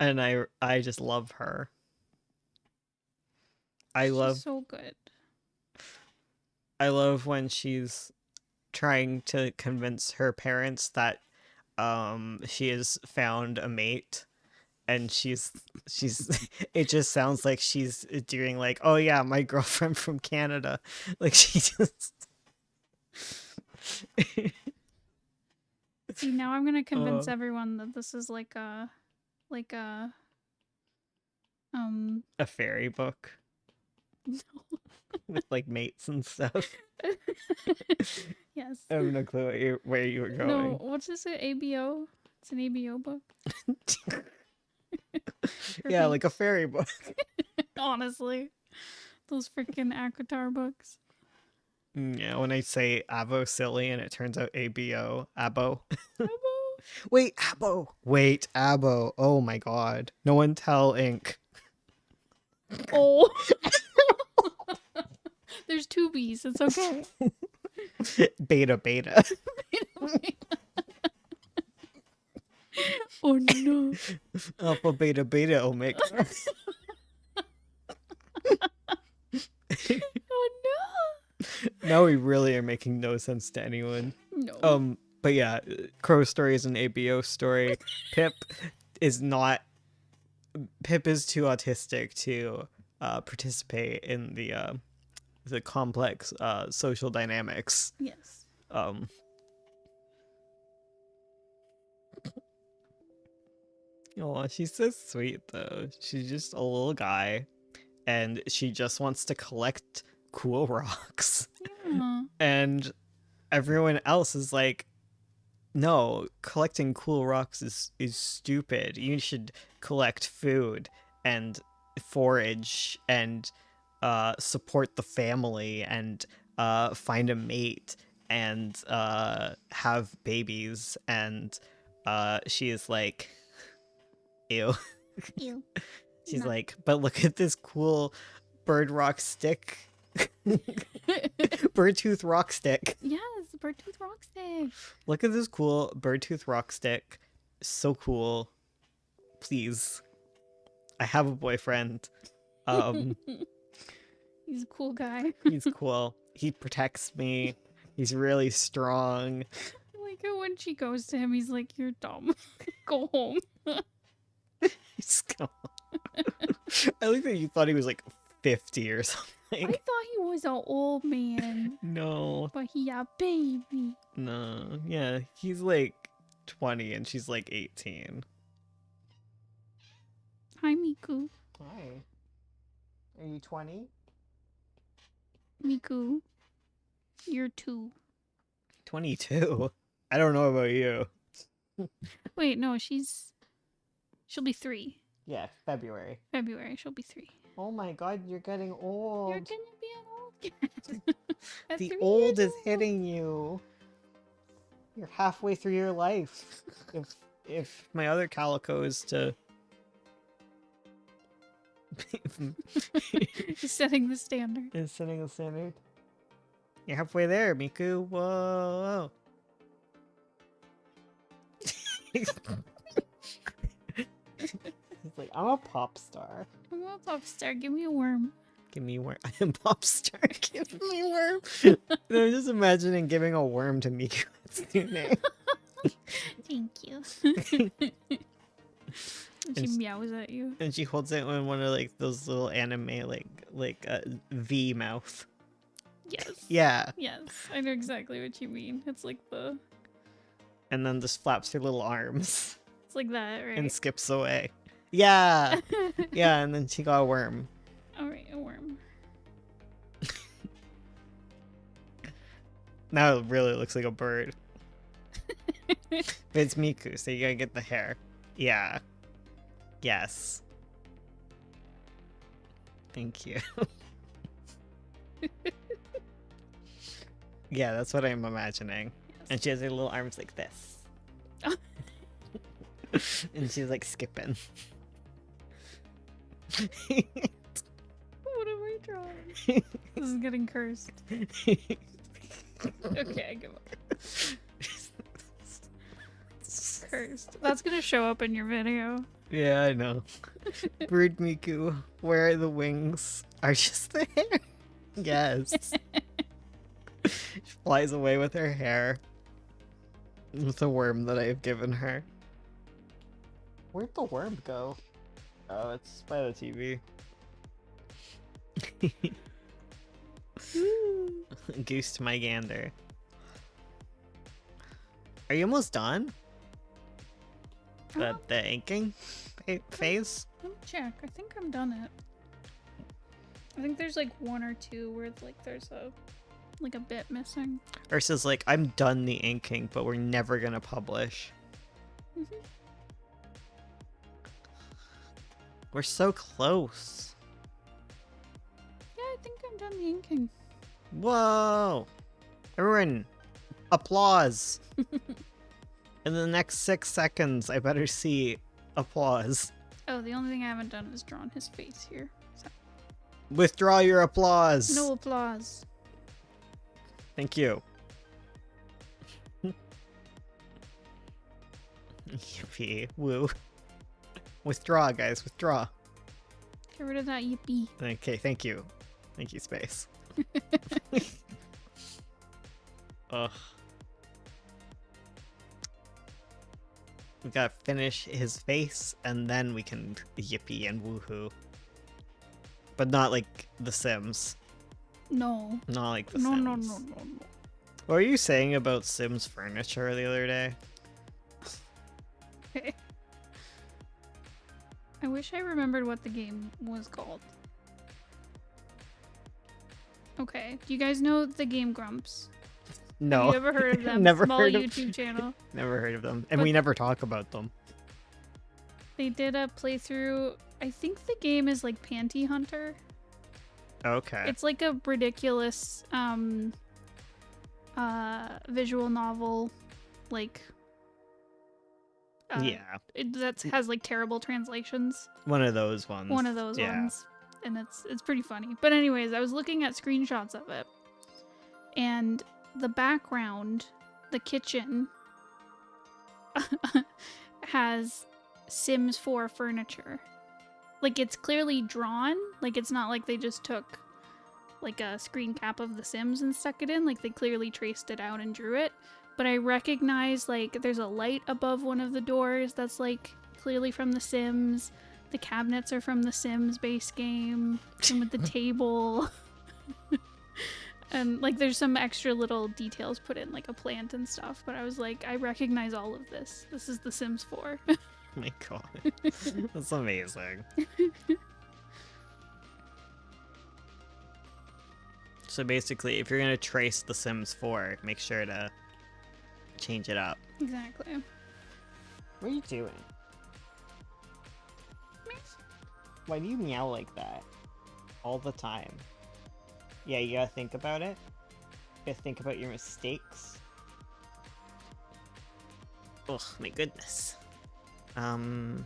And I just love her. She's so good. I love when she's trying to convince her parents that she has found a mate, and she's it just sounds like she's doing like, oh yeah, my girlfriend from Canada. Like she just See, now I'm gonna convince everyone that this is like a a fairy book with like mates and stuff. yes. I have no clue where you were going. No, what's this? ABO? It's an ABO book. Yeah, like a fairy book. Honestly, those freaking Akatar books. Yeah, when I say Avo silly and it turns out ABO, Abo. Abo. Wait, Abo. Wait, Abo. Oh my god. No one tell Ink. Oh. There's two B's. It's okay. Beta. Oh no. Alpha, beta, omega. Oh no. Now we really are making no sense to anyone. No. But yeah, Crow Story is an ABO story. Pip is not. Pip is too autistic to participate in the complex social dynamics. Yes. Oh, she's so sweet though. She's just a little guy, and she just wants to collect cool rocks. Yeah. And everyone else is like, no, collecting cool rocks is stupid. You should collect food and forage and support the family and find a mate and have babies. And she is like, ew. Ew. She's No. like, but look at this cool bird rock stick. Birdtooth rock stick. Yes, Birdtooth rock stick. Look at this cool birdtooth rock stick. So cool. Please. I have a boyfriend. He's a cool guy. He's cool. He protects me. He's really strong. I like it when she goes to him, he's like, you're dumb. Go home. He's cool. I like that you thought he was like 50 or I something. thought he was an old man, No. but he a baby. No. Yeah, he's like 20 and she's like 18. Hi, Miku. Hi. Are you 20? Miku. You're 2. 22. I don't know about you. Wait, no, she'll be 3. Yeah, February. February, she'll be 3. Oh my god, you're getting old. You're gonna be an old cat. At The 3 old years is old. hitting you. You're halfway through your life. If my other calico is to Just setting the standard. is setting a standard. You're halfway there, Miku. Whoa. He's like, I'm a pop star. I'm a pop star. Give me a worm. Give me a worm. I am pop star. Give me a worm. No, I'm just imagining giving a worm to Miku. That's your name. Thank you. And she It's- meows at you. And she holds it in one of like those little anime like V mouth. Yes. Yeah. Yes, I know exactly what you mean. It's like And then just flaps her little arms it's like that, right? and skips away. Yeah. Yeah, and then she got a worm. All right, a worm. Now it really looks like a bird. But it's Miku, so you gotta get the hair. Yeah. Yes. Thank you. Yeah, that's what I'm imagining. And she has her little arms like this. And she's like skipping. What am I drawing? This is getting cursed. Okay, I give up. Cursed. That's gonna show up in your video. Yeah, I know. Bird Miku, where are the wings? Are just the hair. Yes. She flies away with her hair. With the worm that I've given her. Where'd the worm go? Oh, it's by the TV. Goose to my gander. Are you almost done? The inking phase? Let me check. I think I'm done it. I think there's like one or two where like there's a bit missing. Ursa's like, I'm done the inking, but we're never gonna publish. Mm-hmm. We're so close. Yeah, I think I'm done the inking. Whoa! Everyone, applause! In the next 6 seconds, I better see applause. Oh, the only thing I haven't done is drawn his face here. So. Withdraw your applause! No applause. Thank you. Yippee. Woo. Withdraw, guys. Withdraw. Get rid of that yippee. Okay, thank you. Thank you, Space. Ugh. We gotta finish his face, and then we can yippee and woohoo. But not like The Sims. No. Not like The No, Sims. no, no, no, no. What were you saying about Sims furniture the other day? Okay. I wish I remembered what the game was called. Okay. Do you guys know the Game Grumps? No. Have you ever heard of them? Never Small heard of- YouTube channel. Never heard of them. And But- we never talk about them. They did a playthrough. I think the game is like Panty Hunter. Okay. It's like a ridiculous visual novel, like Yeah. that has like terrible translations. One of those ones. One of those Yeah. ones, and it's pretty funny. But anyways, I was looking at screenshots of it, and the background, the kitchen, has Sims 4 furniture. Like, it's clearly drawn. Like, it's not like they just took like a screen cap of The Sims and stuck it in. Like, they clearly traced it out and drew it. But I recognize, like, there's a light above one of the doors that's like clearly from The Sims. The cabinets are from The Sims base game. And with the table. And like there's some extra little details put in, like a plant and stuff. But I was like, I recognize all of this. This is The Sims 4. Oh my god. That's amazing. So basically, if you're going to trace The Sims 4, make sure to change it up. Exactly. What are you doing? Why do you meow like that? All the time. Yeah, you gotta think about it. You gotta think about your mistakes. Ugh, my goodness. I'm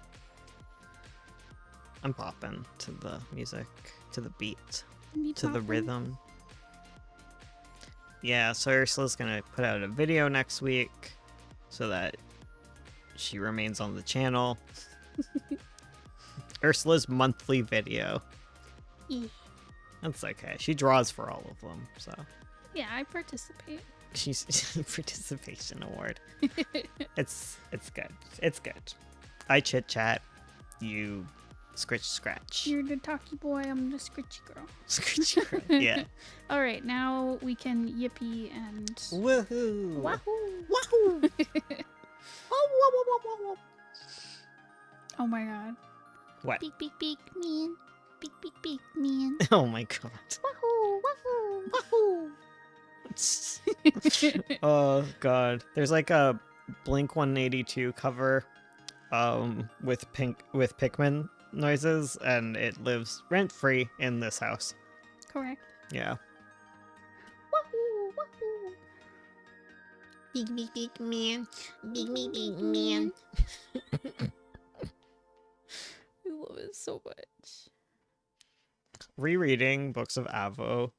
popping to the music, to the beat, to the rhythm. Yeah, so Ursula's gonna put out a video next week so that she remains on the channel. Ursula's monthly video. Yeah. That's okay. She draws for all of them, so. Yeah, I participate. She's participation award. It's good. It's good. I chit chat. You scritch scratch. You're the talkie boy, I'm the scritchy girl. Scritch girl. Yeah. Alright, now we can yippee and Woohoo! wahoo! Wahoo! Oh my god. What? Beak beak beak man. Beak beak beak man. Oh my god. Wahoo! Wahoo! Wahoo! Oh god. There's like a Blink 182 cover with Pikmin noises, and it lives rent free in this house. Correct. Yeah. Wahoo! Wahoo! Big man. Big man. I love it so much. Rereading books of Avo,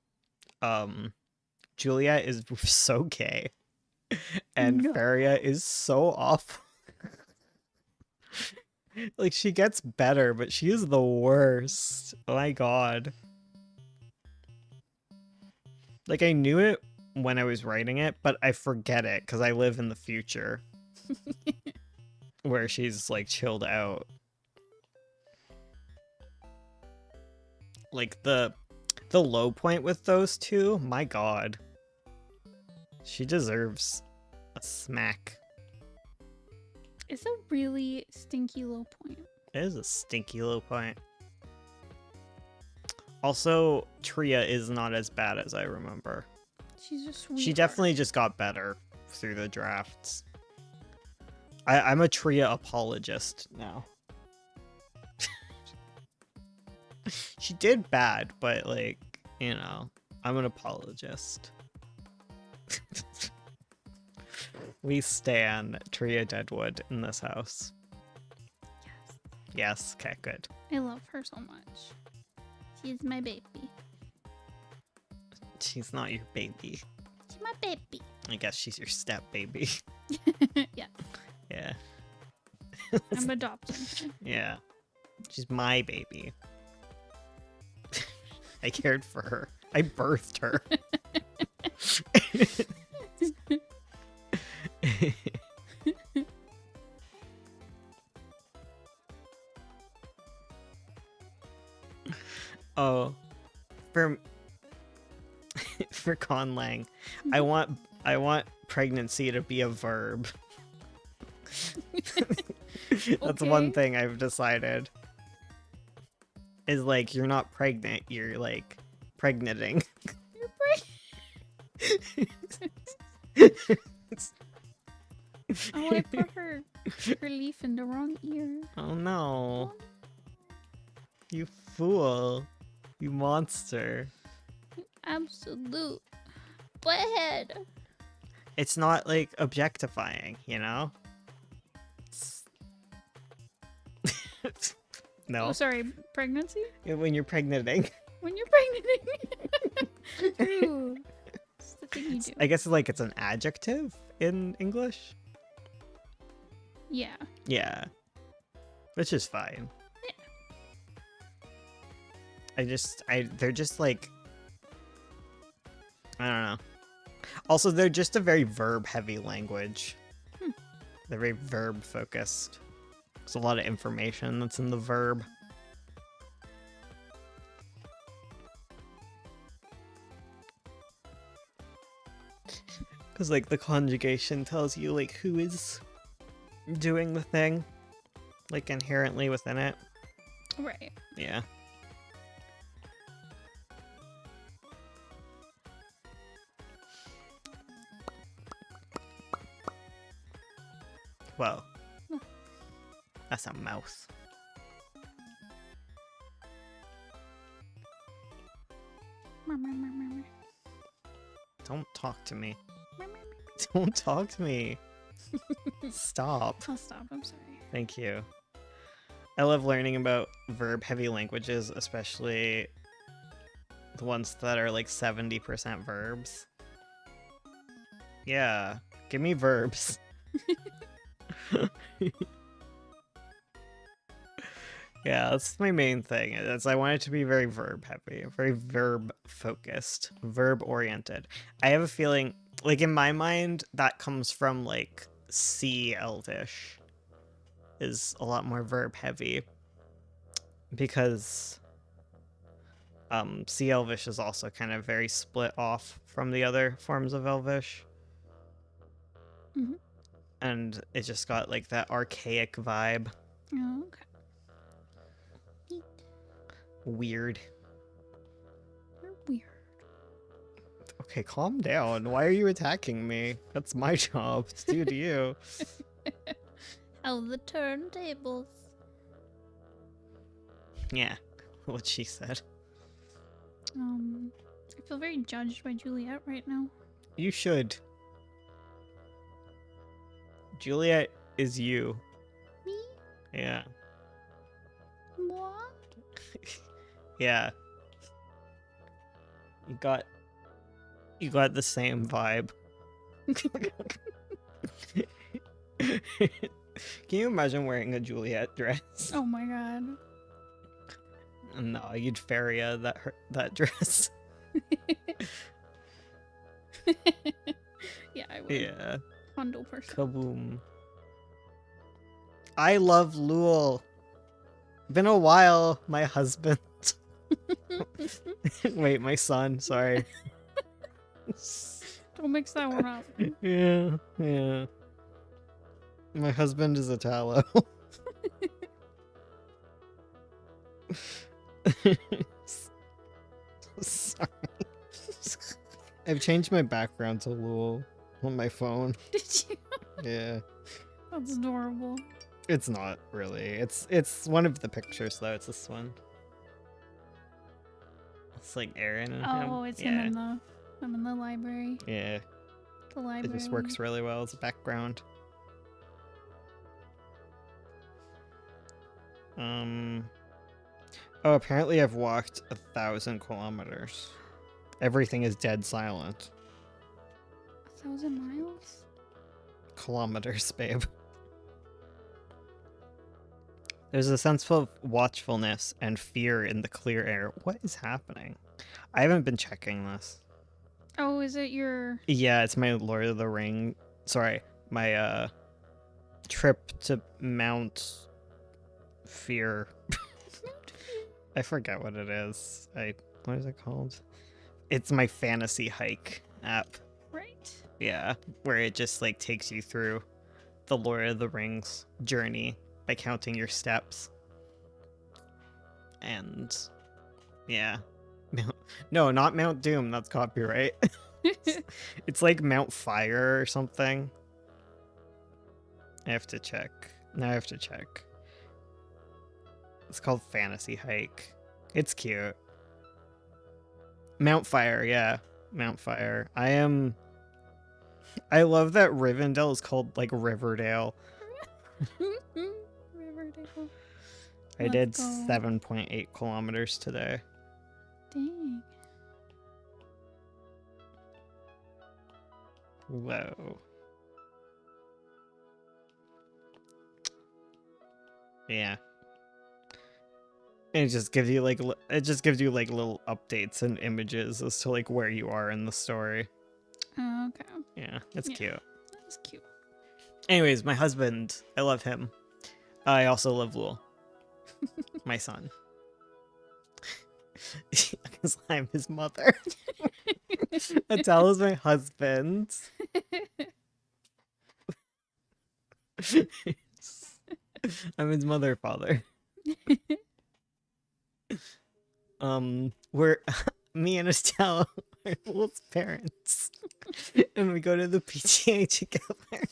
Julia is so gay, and No. Feria is so awful. Like, she gets better, but she is the worst. Oh my god. Like, I knew it when I was writing it, but I forget it because I live in the future where she's like chilled out. Like the low point with those two, my god. She deserves a smack. It's a really stinky low point. It is a stinky low point. Also, Tria is not as bad as I remember. She's just sweet. She definitely just got better through the drafts. I'm a Tria apologist now. She did bad, but like, you know, I'm an apologist. We stan Tria Deadwood in this house. Yes. Yes, okay, good. I love her so much. She's my baby. She's not your baby. She's my baby. I guess she's your step baby. Yeah. Yeah. I'm adopting her. Yeah. She's my baby. I cared for her. I birthed her. Oh, for for conlang, I want pregnancy to be a verb. That's one Okay. thing I've decided. Is like, you're not pregnant, you're like pregnating. Oh, I put her leaf in the wrong ear. Oh no. You fool. You monster. Absolute butthead. It's not like objectifying, you know? It's- no. Oh, sorry. Pregnancy? When you're pregnating. When you're pregnant. True. It's the thing you do. I guess like it's an adjective in English. Yeah. Yeah. Which is fine. They're just like, I don't know. Also, they're just a very verb heavy language. They're very verb focused. There's a lot of information that's in the verb. Because like the conjugation tells you like who is doing the thing, like inherently within it. Right. Yeah. Whoa. That's a mouse. Don't talk to me. Don't talk to me. Stop. I'll stop. I'm sorry. Thank you. I love learning about verb heavy languages, especially the ones that are like 70% verbs. Yeah, give me verbs. Yeah, that's my main thing. Is I want it to be very verb heavy, very verb focused, verb oriented. I have a feeling, like in my mind, that comes from like Sea Elvish, is a lot more verb heavy, because Sea Elvish is also kind of very split off from the other forms of Elvish. Mhm. And it just got like that archaic vibe. Oh, okay. Weird. You're weird. Okay, calm down. Why are you attacking me? That's my job to do to you. Oh, the turntables. Yeah, what she said. I feel very judged by Juliet right now. You should. Juliet is you. Me? Yeah. What? Yeah. You got the same vibe. Can you imagine wearing a Juliet dress? Oh my god. No, you'd Faria that dress. Yeah, I would. Yeah. 100%. Kaboom. I love Lul. Been a while, my husband. Wait, my son, sorry. Don't mix that one up. Yeah, yeah. My husband is a tallow. Sorry. I've changed my background to Lul on my phone. Did you? Yeah. That's adorable. It's not really. It's one of the pictures though. It's this one. It's like Aaron and him. Oh, it's yeah. him in the library. Yeah. The library. It just works really well as a background. Oh, apparently I've walked 1,000 kilometers. Everything is dead silent. 1,000 miles? Kilometers, babe. There's a sense of watchfulness and fear in the clear air. What is happening? I haven't been checking this. Oh, is it your... Yeah, it's my Lord of the Ring. Sorry, my trip to Mount Fear. I forget what it is. What is it called? It's my fantasy hike app. Right. Yeah, where it just like takes you through the Lord of the Rings journey by counting your steps. And yeah. No, not Mount Doom, that's copyright. It's like Mount Fire or something. I have to check. Now I have to check. It's called Fantasy Hike. It's cute. Mount Fire, yeah. Mount Fire. I love that Rivendell is called like Riverdale. Riverdale. I did Let's go. 7.8 kilometers today. Dang. Whoa. Yeah. And it just gives you like little updates and images as to like where you are in the story. Oh, okay. Yeah, it's Yeah. cute. That's cute. Anyways, my husband, I love him. I also love Lul, my son. Because I'm his mother. Adele is my husband. I'm his mother, father. We're me and Estelle are Lul's parents, and we go to the PTA together.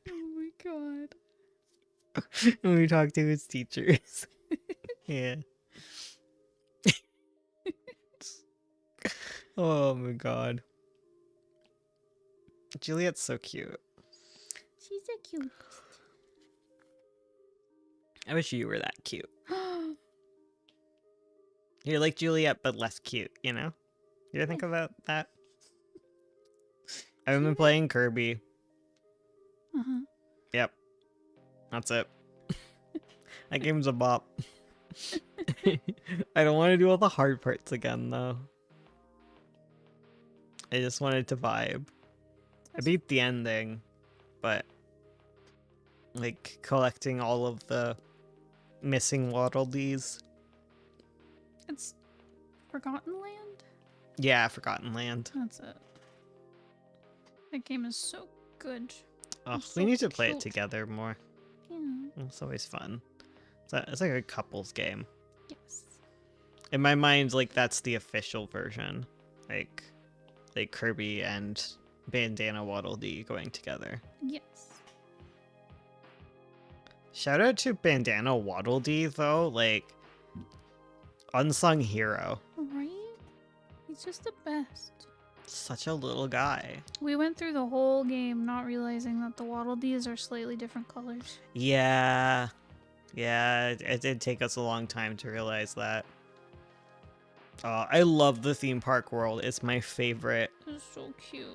Oh my god. And we talk to his teachers. Yeah. Oh my god. Juliet's so cute. She's a cute. I wish you were that cute. You're like Juliet, but less cute, you know? You ever think about that? I've been playing Kirby. Uh-huh. Yep. That's it. That game's a bop. I don't want to do all the hard parts again, though. I just wanted to vibe. I beat the ending, but like collecting all of the missing Waddle Dees. It's Forgotten Land? Yeah, Forgotten Land. That's it. That game is so good. Oh, It's we so need to play it cute. together more. Yeah. It's always fun. It's like a couples game. Yes. In my mind, like that's the official version, like Kirby and Bandana Waddle Dee going together. Yes. Shout out to Bandana Waddle Dee though, like unsung hero. Right? He's just the best. Such a little guy. We went through the whole game not realizing that the Waddle Dees are slightly different colors. Yeah. Yeah, it did take us a long time to realize that. I love the theme park world. It's my favorite. It's so cute.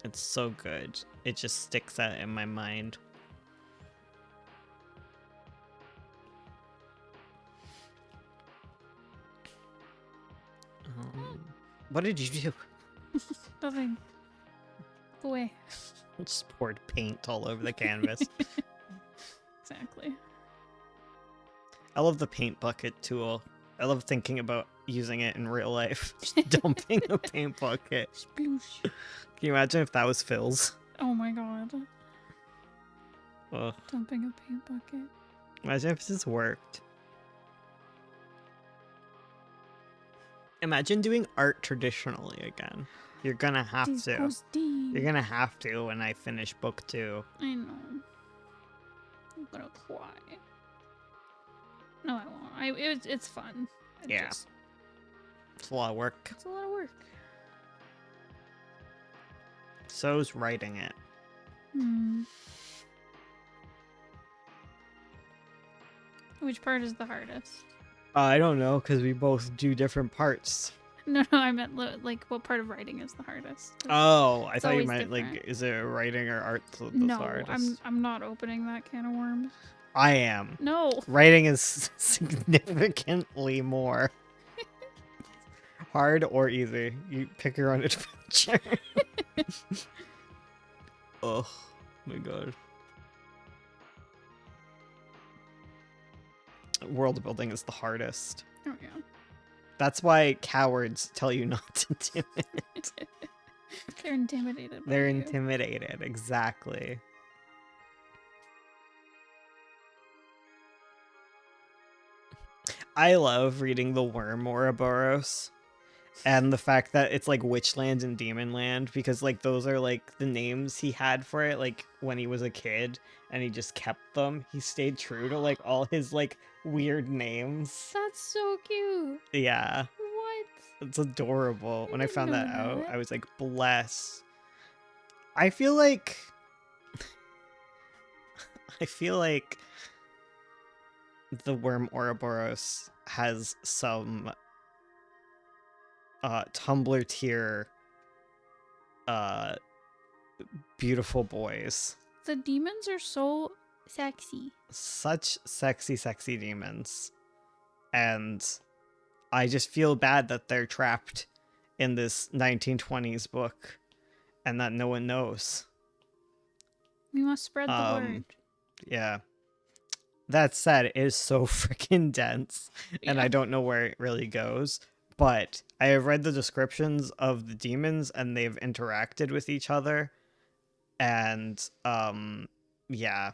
It's so good. It just sticks out in my mind. What did you do? Nothing. Go away. Just poured paint all over the canvas. Exactly. I love the paint bucket tool. I love thinking about using it in real life. Just dumping a paint bucket. Sploosh. Can you imagine if that was Phil's? Oh my god. Ugh. Dumping a paint bucket. Imagine if this worked. Imagine doing art traditionally again. You're gonna have to. You're gonna have to when I finish book 2. I know. I'm gonna cry. No, I won't. It's fun. Yeah. It's a lot of work. It's a lot of work. So's writing it. Which part is the hardest? I don't know, because we both do different parts. No, I meant like what part of writing is the hardest? Oh, I It's thought you always meant different. like, is it writing or art that's No, hardest? I'm not opening that can of worms. I am. No. Writing is significantly more hard or easy. You pick your own adventure. Oh my god. World building is the hardest. Oh yeah. That's why cowards tell you not to do it. They're intimidated. By They're you. intimidated, exactly. I love reading the Worm Ouroboros and the fact that it's like Witchland and Demonland, because like those are like the names he had for it like when he was a kid, and he just kept them. He stayed true to like all his like weird names. That's so cute. Yeah, What? it's adorable. When I didn't found know that out, that. I was like, bless. I feel like the Worm Ouroboros has some Tumblr tier beautiful boys. The demons are so sexy. Such sexy demons. And I just feel bad that they're trapped in this 1920s book and that no one knows. We must spread the word. Yeah. That said, it is so freaking dense, and Yeah. I don't know where it really goes. But I have read the descriptions of the demons, and they've interacted with each other, and yeah.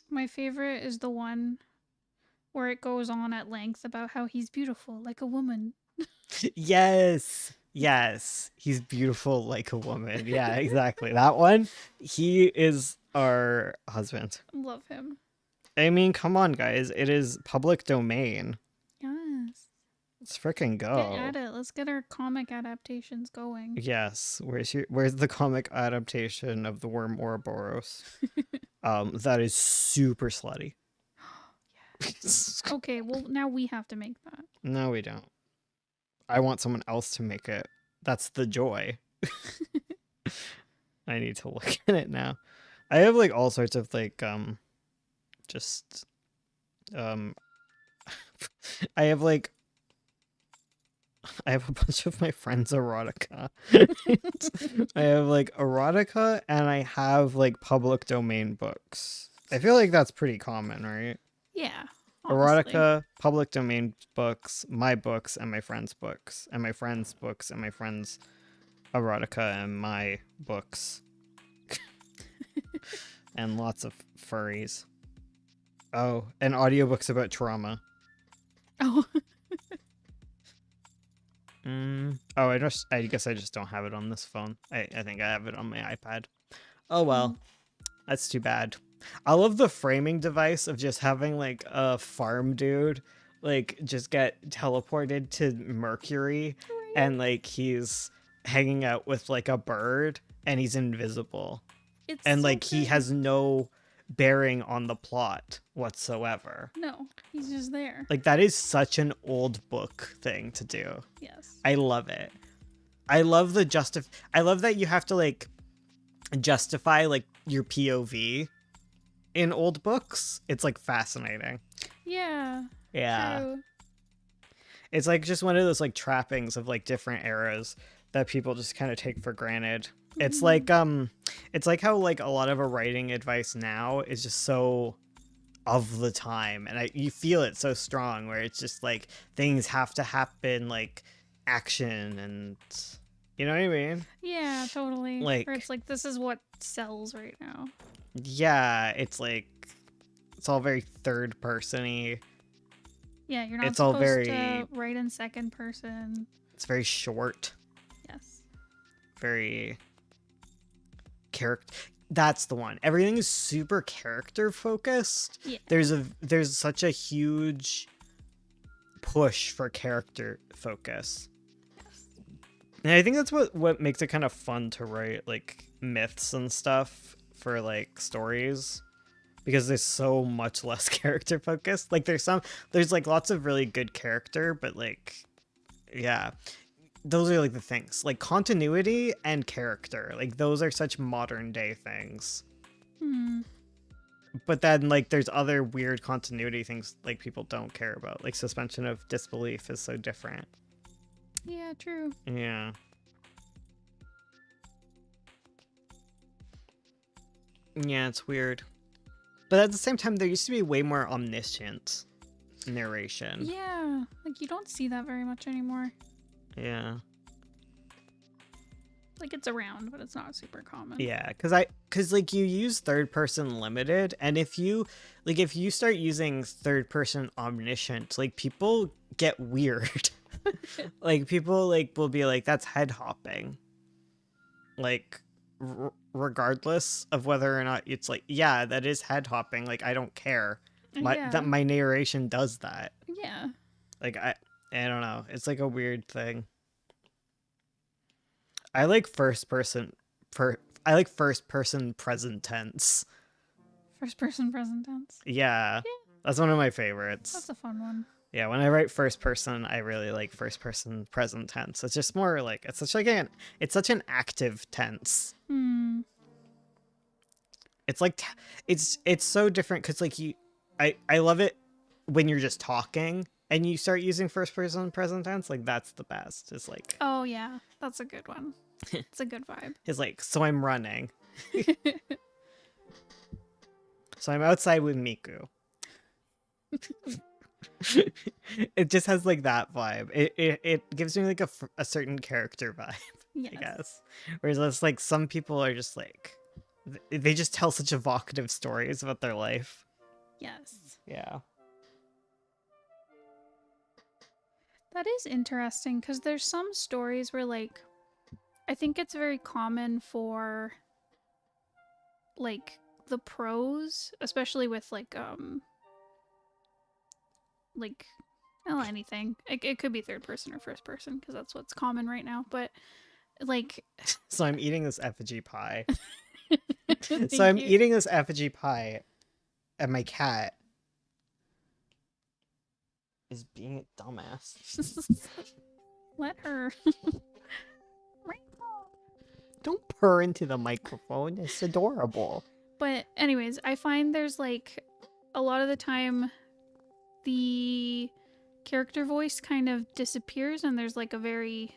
My favorite is the one where it goes on at length about how he's beautiful like a woman. Yes, he's beautiful like a woman. Yeah, exactly. That one. He is our husband. Love him. I mean, come on, guys. It is public domain. Yes. Let's freaking go. Get at it. Let's get our comic adaptations going. Yes. Where's the comic adaptation of the Worm Ouroboros? That is super slutty. Okay, well now we have to make that. No, we don't. I want someone else to make it. That's the joy. I need to look at it now. I have like all sorts of like just I have a bunch of my friends' erotica. I have like erotica, and I have like public domain books. I feel like that's pretty common, right? Yeah. honestly. Erotica, public domain books, my books, and my friends' books, and my friends' books, and my friends' erotica, and my books. And lots of furries. Oh, and audiobooks about trauma. Oh, Oh, I guess I just don't have it on this phone. I think I have it on my iPad. Oh well, that's too bad. I love the framing device of just having like a farm dude like just get teleported to Mercury and like he's hanging out with like a bird and he's invisible. it's And so like he good. has no bearing on the plot whatsoever. No, he's just there. Like that is such an old book thing to do. Yes. I love it. I love I love that you have to like justify like your POV in old books. It's like fascinating. Yeah. Yeah. True. It's like just one of those like trappings of like different eras that people just kind of take for granted. It's like how like a lot of a writing advice now is just so of the time, and you feel it so strong where it's just like things have to happen, like action, and you know what I mean? Yeah, totally. Like- Or it's like, this is what sells right now. Yeah, it's like it's all very third person-y. Yeah, you're not It's all supposed to very- write in second person. It's very short, Yes. very character. That's the one. Everything is super character focused. Yeah. There's such a huge push for character focus. Yes. And I think that's what makes it kind of fun to write like myths and stuff for like stories, because there's so much less character focused. Like there's like lots of really good character, but like yeah, those are like the things. Like continuity and character. Like those are such modern day things. Hmm. But then like there's other weird continuity things like people don't care about. Like suspension of disbelief is so different. Yeah, true. Yeah. Yeah, it's weird. But at the same time, there used to be way more omniscient narration. Yeah. Like, you don't see that very much anymore. Yeah. Like, it's around, but it's not super common. Yeah, because like you use third person limited, and if you start using third person omniscient, like people get weird. Like people like will be like, that's head hopping. Like regardless of whether or not it's like, yeah, that is head hopping. Like I don't care. Yeah. That my narration does that. Yeah. Like I don't know. It's like a weird thing. I like first person present tense. First person present tense. Yeah. That's one of my favorites. That's a fun one. Yeah, when I write first person, I really like first person present tense. It's just more like it's such an active tense. Hmm. It's like it's so different cuz like I love it when you're just talking and you start using first person present tense. Like that's the best. It's like Oh, yeah. That's a good one. It's a good vibe. it's like, so I'm running. So I'm outside with Miku. It just has like that vibe. It gives me like a certain character vibe, Yes. I guess. Whereas it's like some people are just like they just tell such evocative stories about their life. Yes. Yeah. That is interesting because there's some stories where, like, I think it's very common for, like, the prose, especially with, like, well, anything. It could be third person or first person because that's what's common right now. But, like, So I'm eating this effigy pie. thank So I'm you. eating this effigy pie, and my cat is being a dumbass. Let her. Don't purr into the microphone. It's adorable. But anyways, I find there's like a lot of the time the character voice kind of disappears and there's like a very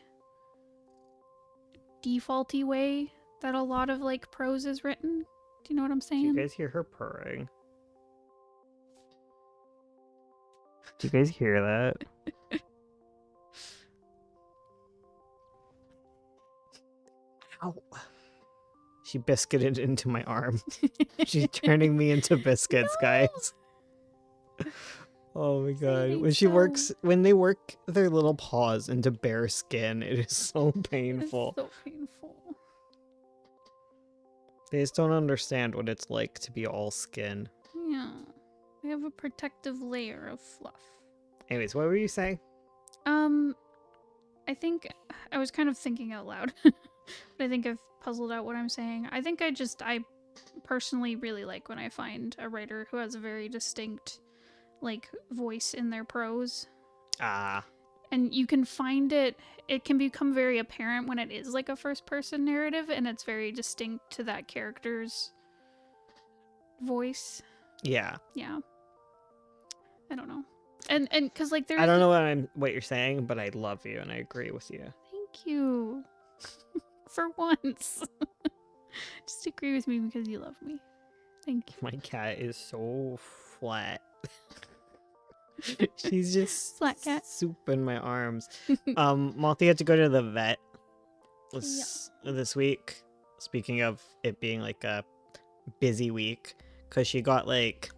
defaulty way that a lot of like prose is written. Do you know what I'm Do saying? you guys hear her purring? Do you guys hear that? Ow. She biscuited into my arm. She's turning me into biscuits, guys. Oh my god. Say When she so. works, when they work their little paws into bare skin, it is so It's painful. so painful. They just don't understand what it's like to be all skin. Yeah. They have a protective layer of fluff. Anyways, what were you saying? I think I was kind of thinking out loud, but I think I've puzzled out what I'm saying. I think I personally really like when I find a writer who has a very distinct, like, voice in their prose. Ah, And you can find it can become very apparent when it is like a first person narrative and it's very distinct to that character's voice. yeah. Yeah. I don't know. And because like there's I don't know what you're saying, but I love you and I agree with you. Thank you. For once. Just agree with me because you love me. Thank you. My cat is so flat. She's just Flat cat. soup in my arms. Malty had to go to the vet this week. Speaking of it being like a busy week, because she got like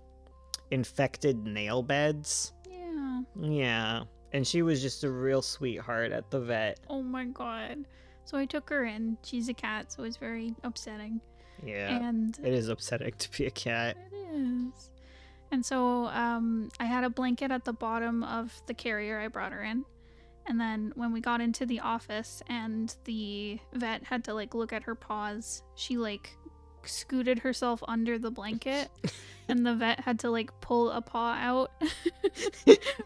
infected nail beds. Yeah. Yeah, and she was just a real sweetheart at the vet. Oh my god. So I took her in. She's a cat, so it's very upsetting. Yeah, And it is upsetting to be a cat. it is. And so I had a blanket at the bottom of the carrier I brought her in. And then when we got into the office and the vet had to like look at her paws, she like scooted herself under the blanket and the vet had to like pull a paw out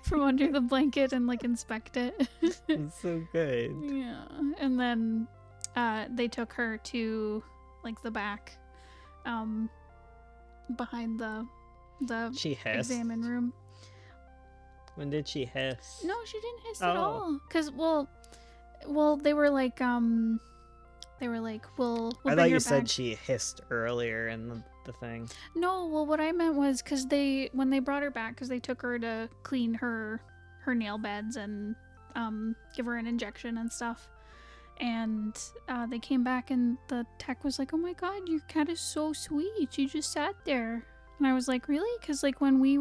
from under the blanket and like inspect it. It's so good. Yeah. And then they took her to like the back behind the She hissed. examine room. When did she hiss? No, she didn't hiss at Oh. all. Cause well, they were like we'll I bring thought her you back. said she hissed earlier in the thing. No, well, what I meant was because when they brought her back, because they took her to clean her nail beds and give her an injection and stuff. And they came back and the tech was like, "Oh my god, your cat is so sweet. She just sat there." And I was like, "Really?" Because like when we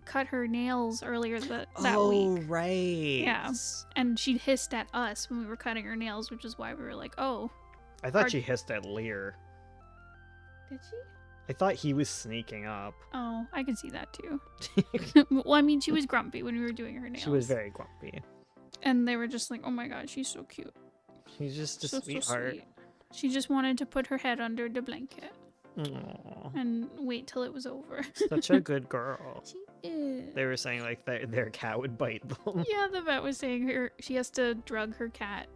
cut her nails earlier that week. Right. Yeah. And she hissed at us when we were cutting her nails, which is why we were like, "Oh, I thought Hard- she hissed at Lear. did she?" I thought he was sneaking up. Oh, I can see that too. Well, I mean, she was grumpy when we were doing her nails. She was very grumpy. And they were just like, "Oh my god, she's so cute. She's just a So sweetheart. sweet." She just wanted to put her head under the blanket Aw, and wait till it was over. such a good girl. She is. They were saying like their cat would bite them. Yeah, the vet was saying she has to drug her cat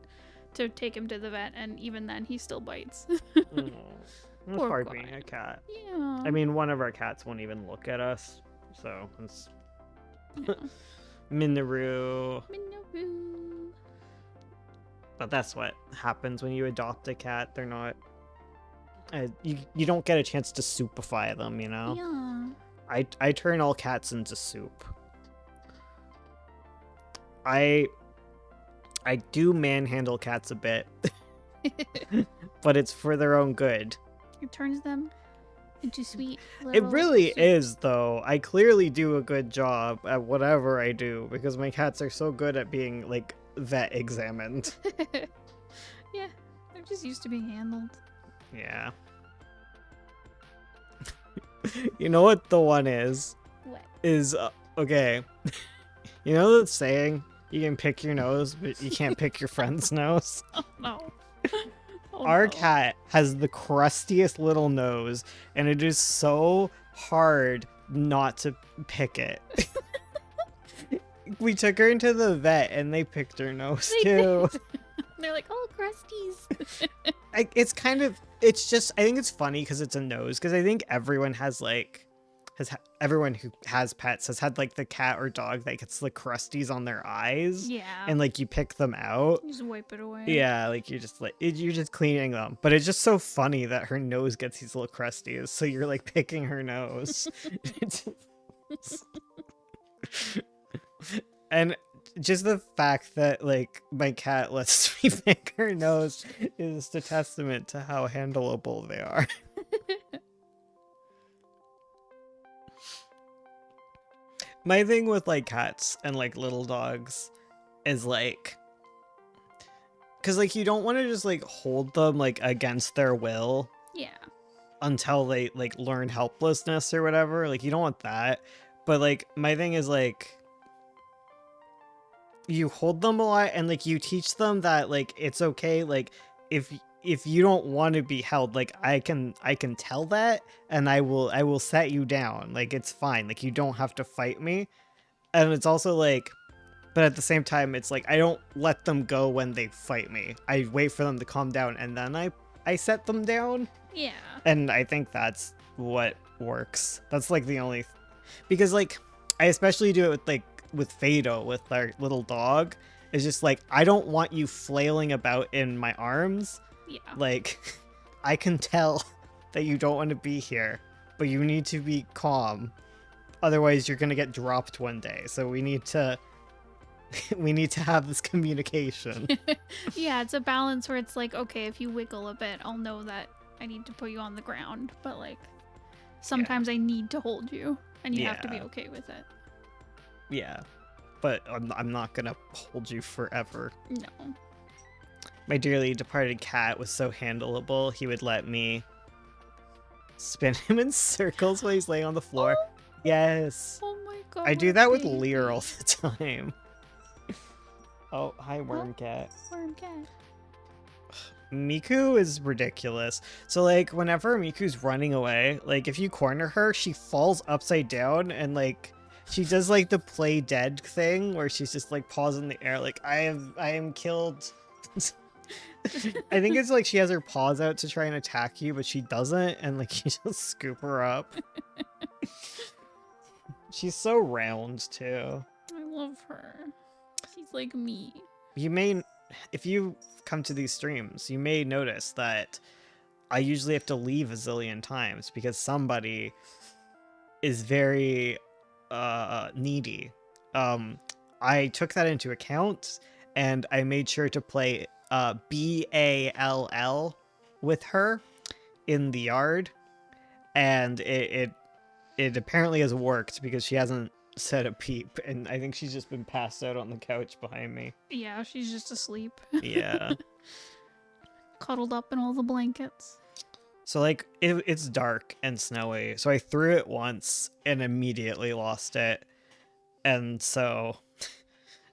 to take him to the vet, and even then he still bites. Aw, it's Poor hard guy. being a cat. Yeah. I mean, one of our cats won't even look at us, so it's yeah. Minoru. Minoru. But that's what happens when you adopt a cat. They're not. You don't get a chance to soupify them, you know. Yeah. I turn all cats into soup. I do manhandle cats a bit, but it's for their own good. It turns them into sweet. It little really soup. is, though. I clearly do a good job at whatever I do because my cats are so good at being like vet examined. Yeah, they're just used to being handled. Yeah. You know what the one is? What? Is okay. You know the saying, you can pick your nose, but you can't pick your friend's nose? Oh no. Oh, Our no. cat has the crustiest little nose, and it is so hard not to pick it. We took her into the vet, and they picked her nose They too. did. They're like, "Oh, crusties." It's kind of, it's just, I think it's funny because it's a nose, because I think everyone has like, everyone who has pets has had like the cat or dog that gets the crusties on their eyes, Yeah. and like you pick them out. You just wipe it away. Yeah, like you're just cleaning them, but it's just so funny that her nose gets these little crusties, so you're like picking her nose. And just the fact that like my cat lets me pick her nose is a testament to how handleable they are. My thing with like cats and like little dogs is like, because like you don't want to just like hold them like against their will Yeah. until they like learn helplessness or whatever. Like you don't want that. But like my thing is like you hold them a lot and like you teach them that like it's okay, like if you don't want to be held, like I can tell that, and I will set you down. Like it's fine. Like you don't have to fight me. And it's also like, but at the same time it's like I don't let them go when they fight me. I wait for them to calm down and then I set them down. Yeah. And I think that's what works. That's like the only because like I especially do it with Fado, with our little dog. It's just like I don't want you flailing about in my arms. Yeah. Like I can tell that you don't want to be here, but you need to be calm. Otherwise you're going to get dropped one day. So we need to have this communication. Yeah, it's a balance where it's like, okay, if you wiggle a bit, I'll know that I need to put you on the ground. But like, sometimes I need to hold you, and you have to be Yeah. okay with it. Yeah. But I'm not going to hold you forever. No. My dearly departed cat was so handleable, he would let me spin him in circles while he's laying on the floor. Oh. Yes. Oh my god. I do my that with baby. Lear all the time. Oh, hi, worm cat. Worm cat. Miku is ridiculous. So, like, whenever Miku's running away, like, if you corner her, she falls upside down and, like, she does, like, the play dead thing where she's just, like, paws in the air, like, I am killed. I think it's like she has her paws out to try and attack you, but she doesn't, and, like, you just scoop her up. She's so round, too. I love her. She's like me. You may, if you come to these streams, you may notice that I usually have to leave a zillion times because somebody is very needy. I took that into account and I made sure to play BALL with her in the yard, and it apparently has worked because she hasn't said a peep, and I think she's just been passed out on the couch behind me. Yeah, she's just asleep. Yeah. Cuddled up in all the blankets. So like it's dark and snowy, so I threw it once and immediately lost it, and so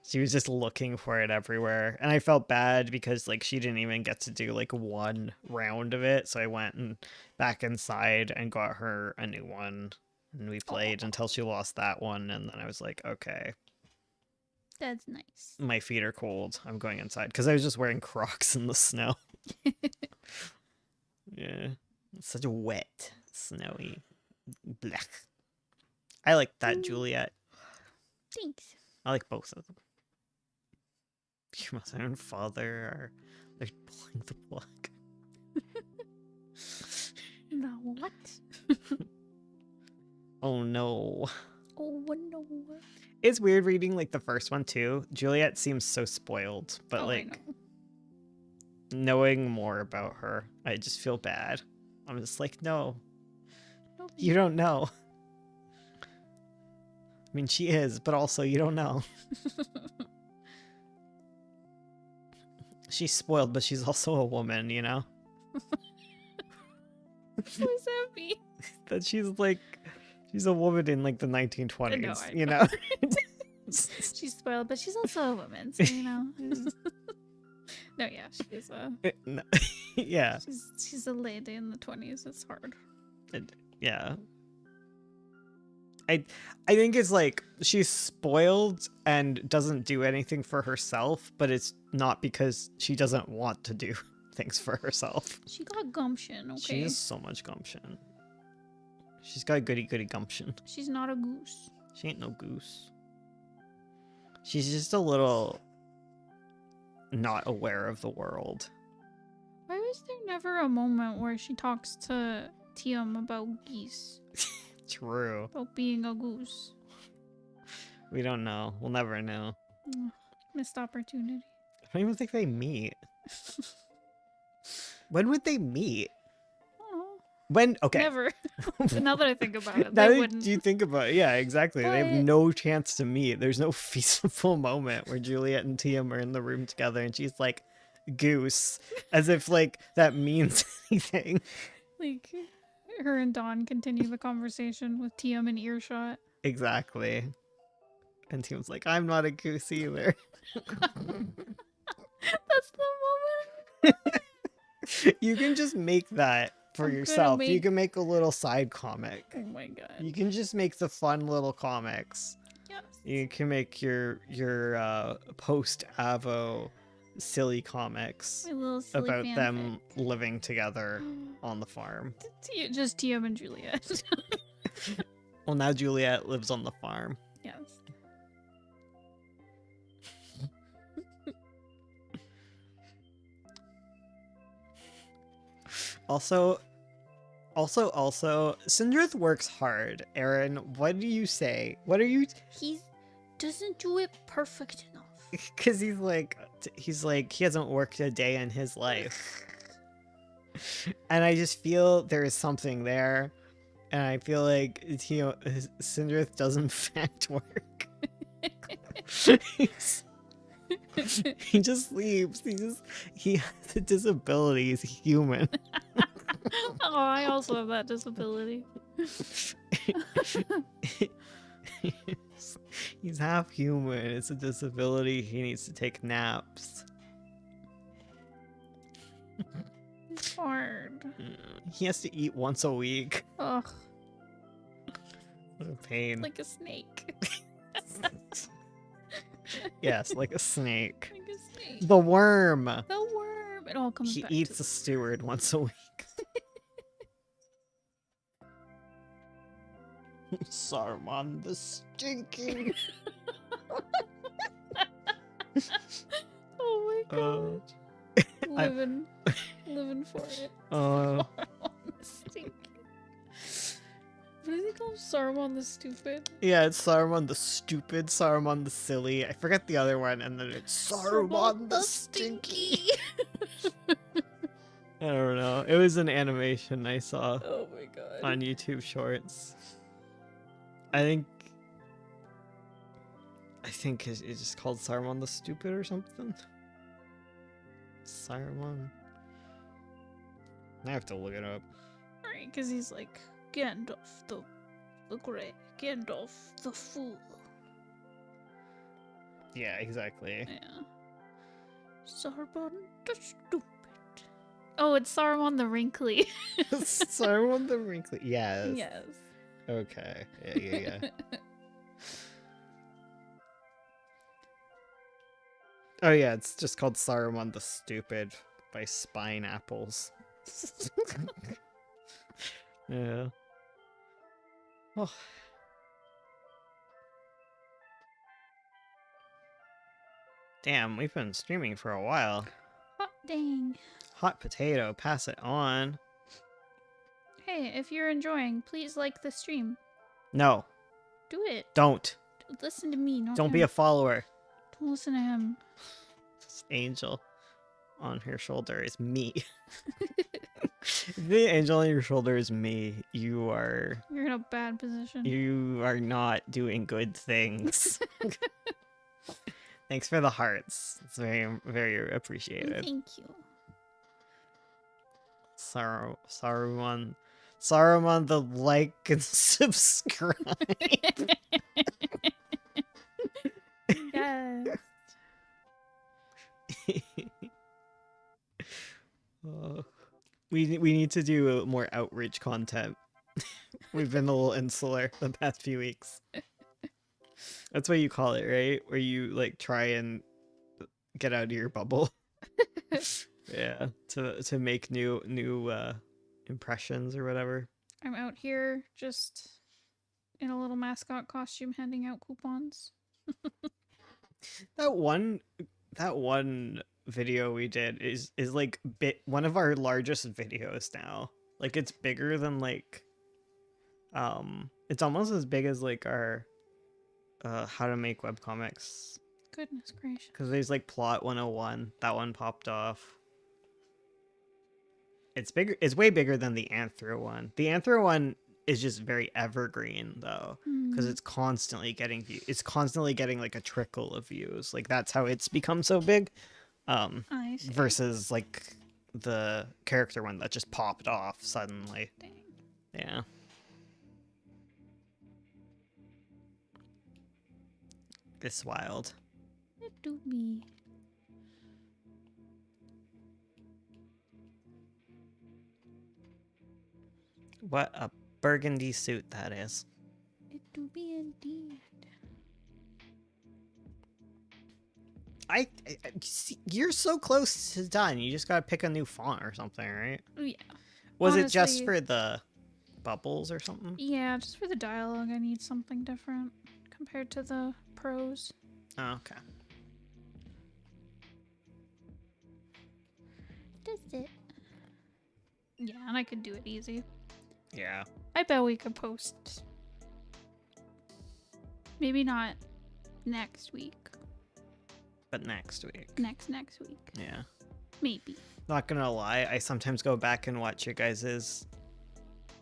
she was just looking for it everywhere, and I felt bad because like she didn't even get to do like one round of it, so I went and back inside and got her a new one, and we played until she lost that one, and then I was like, okay, That's nice. my feet are cold, I'm going inside, because I was just wearing Crocs in the snow. Yeah, it's such a wet, snowy, blech. I like that, Juliet. Thanks. I like both of them. Your mother and father are like pulling the plug. The what? Oh no. Oh no. It's weird reading like the first one too. Juliet seems so spoiled, but Oh, I like know. knowing more about her, I just feel bad. I'm just like, no, No, you don't know. I mean, she is, but also you don't know. She's spoiled, but she's also a woman, you know? What does that mean? That she's a woman in like the 1920s, I you know. know? She's spoiled, but she's also a woman, so you know. No, yeah, she is a No. Yeah. she's a lady in the 20s. It's hard. Yeah. I think it's like she's spoiled and doesn't do anything for herself, but it's not because she doesn't want to do things for herself. She got gumption, okay? She has so much gumption. She's got goody gumption. She's not a goose. She ain't no goose. She's just a little not aware of the world. Why was there never a moment where she talks to Tiam about geese? True. About being a goose? We don't know. We'll never know. Missed opportunity. I don't even think they meet. When would they meet? Oh, When okay. Never. Now that I think about it, Now they that wouldn't. you think about it, yeah, exactly. They have But- no chance to meet. There's no feasible moment where Juliet and Tiam are in the room together and she's like, goose, as if like that means anything. Like, her and Dawn continue the conversation with Tiam in earshot. Exactly. And Tiam's like, I'm not a goose either. That's the moment. You can just make that for I'm gonna yourself. You make- can make a little side comic. Oh my god. You can just make the fun little comics. Yes. You can make your post Avo silly comics My little silly about fanfic. them living together on the farm. Just Tiam and Juliet. Well, now Juliet lives on the farm. Yes. Also, Sindrith works hard. Aaron, what do you say? What are you? He doesn't do it perfect enough. Because he's like he hasn't worked a day in his life, and I just feel there is something there, and I feel like Sindrith does in fact work. He just sleeps. He has a disability. He's human. Oh, I also have that disability. He's half human. It's a disability. He needs to take naps. It's hard. He has to eat once a week. Ugh, What a pain. like a snake. Yes, like a snake. Like a snake. The worm. The worm. It all comes He back eats to a steward once a week. Saruman the stinking. Oh my god. I- living for it. Uh, Stinky. What do they call him? Saruman the stupid? yeah, it's Saruman the stupid, Saruman the silly. I forget the other one, and then it's Saruman the stinky. I don't know. It was an animation I saw Oh my god. on YouTube Shorts. I think it's just called Saruman the Stupid or something. Saruman. I have to look it up. Right, because he's like Gandalf the Grey, Gandalf the Fool. Yeah, exactly. Yeah. Saruman the Stupid. Oh, it's Saruman the Wrinkly. Saruman the Wrinkly. Yes. Yes. Okay. Yeah. Oh yeah, it's just called Saruman the Stupid by Spine Apples. Yeah. Oh. Damn, we've been streaming for a while. Hot dang. Hot potato, pass it on. Hey, if you're enjoying, please like the stream. No, Do it. don't. Listen to me. Not Don't be him. a follower. Don't listen to him. This angel on her shoulder is me. If the angel on your shoulder is me, You're in a bad position. you are not doing good things. Thanks for the hearts. It's very, very appreciated. Thank you. Saruman the like and subscribe. Yes. Oh, we need to do more outreach content. We've been a little insular the past few weeks. That's what you call it, right? Where you like try and get out of your bubble. Yeah, to make new impressions or whatever. I'm out here just in a little mascot costume handing out coupons. That one video we did is like one of our largest videos now. Like it's bigger than like it's almost as big as like our how to make webcomics, Goodness gracious. because there's like plot 101, that one popped off. It's bigger. It's way bigger than the Anthro one. The Anthro one is just very evergreen though, because Hmm. it's constantly getting it's constantly getting like a trickle of views. Like that's how it's become so big. I see. Versus like the character one that just popped off suddenly. Dang. Yeah. It's wild. It do be. What a burgundy suit that is. It do be indeed. See, you're so close to done. You just gotta pick a new font or something, right? Yeah. Was it just Honestly- for the bubbles or something? Yeah, just for the dialogue, I need something different compared to the prose. Oh, okay. Does it? Yeah, and I could do it easy. Yeah. I bet we could post. Maybe not next week. But next week. Next week. Yeah. Maybe. Not gonna lie, I sometimes go back and watch you guys's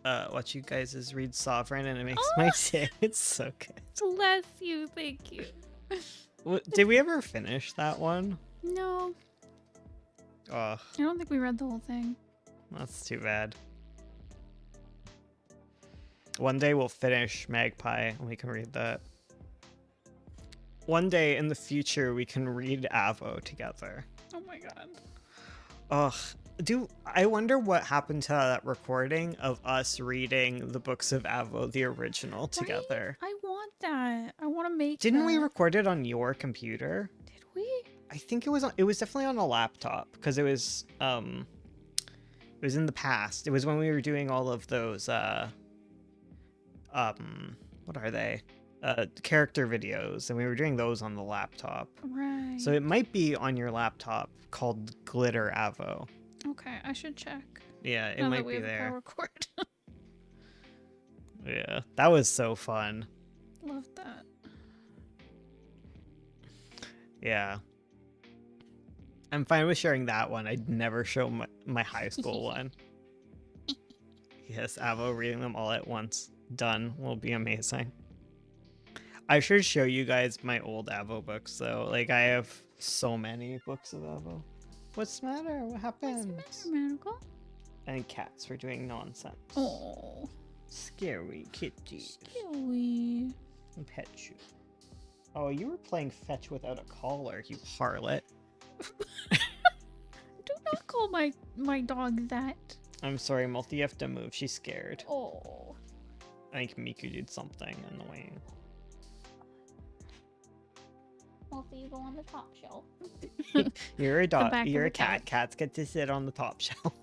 read Sovereign, and it makes my day. It's so good. Bless you, thank you. Did we ever finish that one? No, Oh, I don't think we read the whole thing. that's too bad. One day we'll finish Magpie and we can read that. One day in the future we can read Avo together. Oh my god. Ugh. I wonder what happened to that recording of us reading the books of Avo, the original, together. Right? I want that. I want to make Didn't we that. record it on your computer? Did we? I think it was definitely on a laptop because it was in the past. It was when we were doing all of those what are they? Character videos, and we were doing those on the laptop. Right. So it might be on your laptop called Glitter Avo. Okay, I should check. Yeah, it now might that we be have a power there. record. Yeah, that was so fun. Love that. Yeah. I'm fine with sharing that one. I'd never show my high school one. Yes, Avo reading them all at once. Done. Will be amazing. I should show you guys my old Avo books though. Like I have so many books of Avo. What's the matter? What happened? What's the matter, Miracle? And cats for doing nonsense. Oh, Scary kitty. Skilly. Pet you. Oh, you were playing fetch without a collar, you harlot. Do not call my dog that. I'm sorry, Multi, you have to move. She's scared. Oh. I think Miku did something annoying. Multi, you go on the top shelf. You're a back dog. of You're the a cat. Cats get to sit on the top shelf.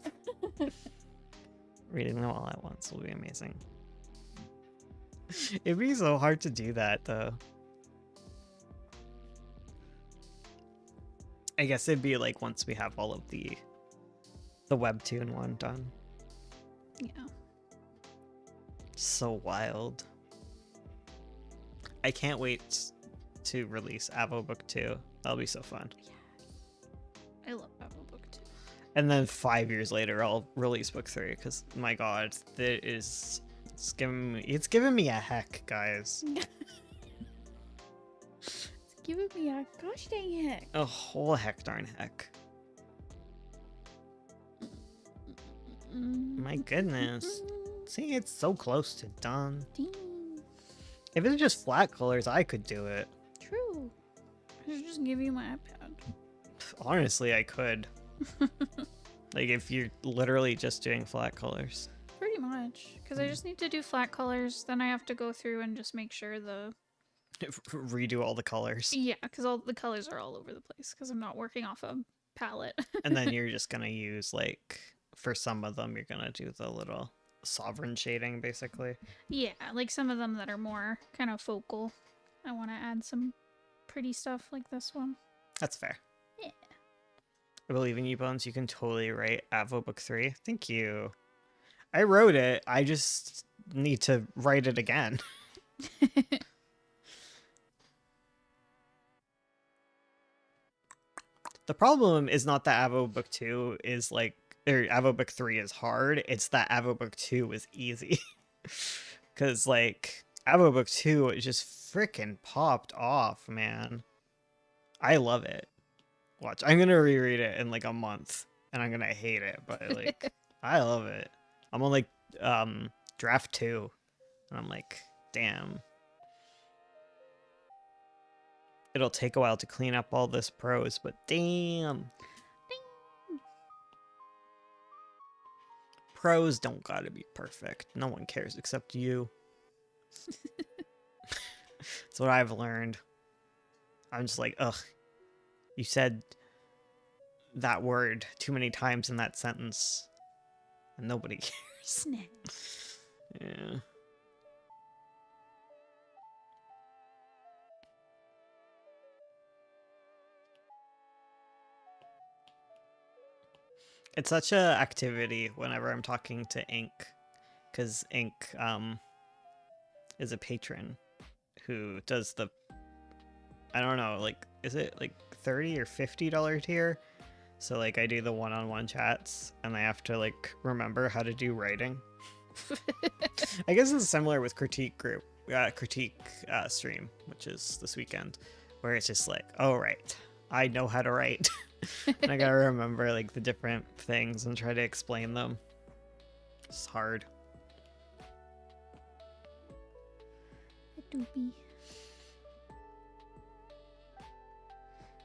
Reading them all at once will be amazing. It'd be so hard to do that though. I guess it'd be like once we have all of the Webtoon one done. Yeah. So wild. I can't wait to release Avo Book 2. That'll be so fun. I love Apple Book too. And then 5 years later, I'll release Book 3 because my God, it's giving me a heck, guys. It's giving me a gosh dang heck. A whole heck darn heck. My goodness. See, it's so close to done. Ding. If it's just flat colors, I could do it. True. I should just give you my iPad. Honestly, I could. Like, if you're literally just doing flat colors. Pretty much. Because I just need to do flat colors. Then I have to go through and just make sure the... Redo all the colors. Yeah, because all the colors are all over the place. Because I'm not working off a palette. And then you're just gonna use, like, for some of them, you're gonna do the little sovereign shading, basically. Yeah, like some of them that are more kind of focal. I want to add some pretty stuff like this one. That's fair. Yeah. I believe in you, Bones. You can totally write Avo Book 3. Thank you. I wrote it. I just need to write it again. The problem is not that Avo Book 2 is, like, or Avo Book 3 is hard. It's that Avo Book 2 was easy. Because, like, Avo Book 2, it just freaking popped off, man. I love it. Watch, I'm going to reread it in, like, a month, and I'm going to hate it, but, like, I love it. I'm on, like, draft 2, and I'm like, damn. It'll take a while to clean up all this prose, but damn. Prose don't gotta be perfect. No one cares except you. That's what I've learned. I'm just like, ugh. You said that word too many times in that sentence, and nobody cares. Yeah. It's such a activity whenever I'm talking to Ink, because Ink is a patron who does the, I don't know, like, is it like $30 or $50 tier? So like I do the one-on-one chats, and I have to like remember how to do writing. I guess it's similar with critique stream, which is this weekend, where it's just like, oh right, I know how to write. And I gotta remember like the different things and try to explain them. It's hard. Doopy.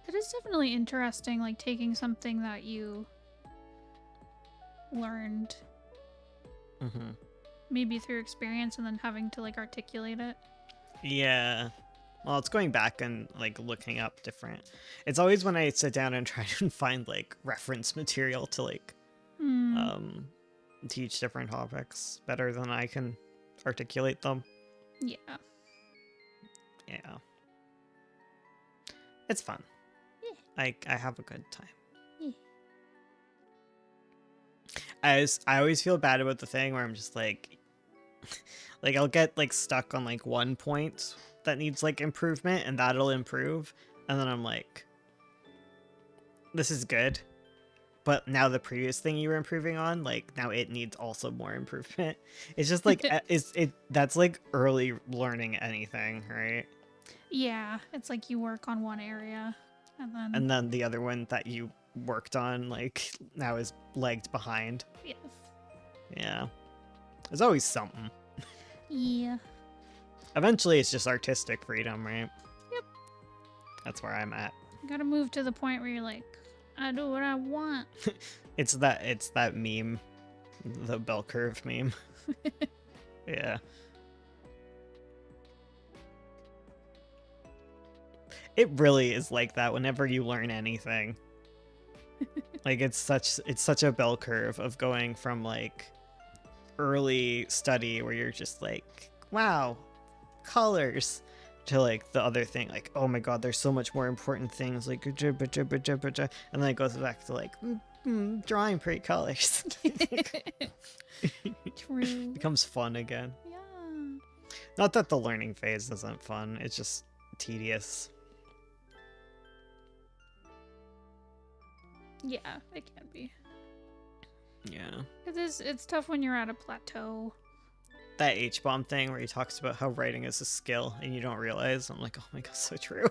That is definitely interesting, like taking something that you learned Mm-hmm. maybe through experience and then having to like articulate it. Yeah. Well, it's going back and like looking up different. It's always when I sit down and try to find like reference material to like teach different topics better than I can articulate them. Yeah. Yeah. It's fun. Yeah. I have a good time. Yeah. I always feel bad about the thing where I'm just like like I'll get like stuck on like one point that needs like improvement, and that'll improve, and then I'm like, this is good, but now the previous thing you were improving on, like now it needs also more improvement. It's just like that's like early learning anything, right? Yeah, it's like you work on one area And then the other one that you worked on like now is lagged behind. yes. Yeah, there's always something. Yeah. Eventually it's just artistic freedom, right? Yep. That's where I'm at. You gotta move to the point where you're like, I do what I want. It's that meme, the bell curve meme. Yeah. It really is like that whenever you learn anything. Like it's such a bell curve of going from like early study where you're just like, wow, colors, to like the other thing, like, oh my god, there's so much more important things, like, and then it goes back to like drawing pretty colors. True. Becomes fun again. Yeah. Not that the learning phase isn't fun, it's just tedious. Yeah, it can be. Yeah. It's tough when you're at a plateau. That H-bomb thing where he talks about how writing is a skill and you don't realize. I'm like, oh my god, so true.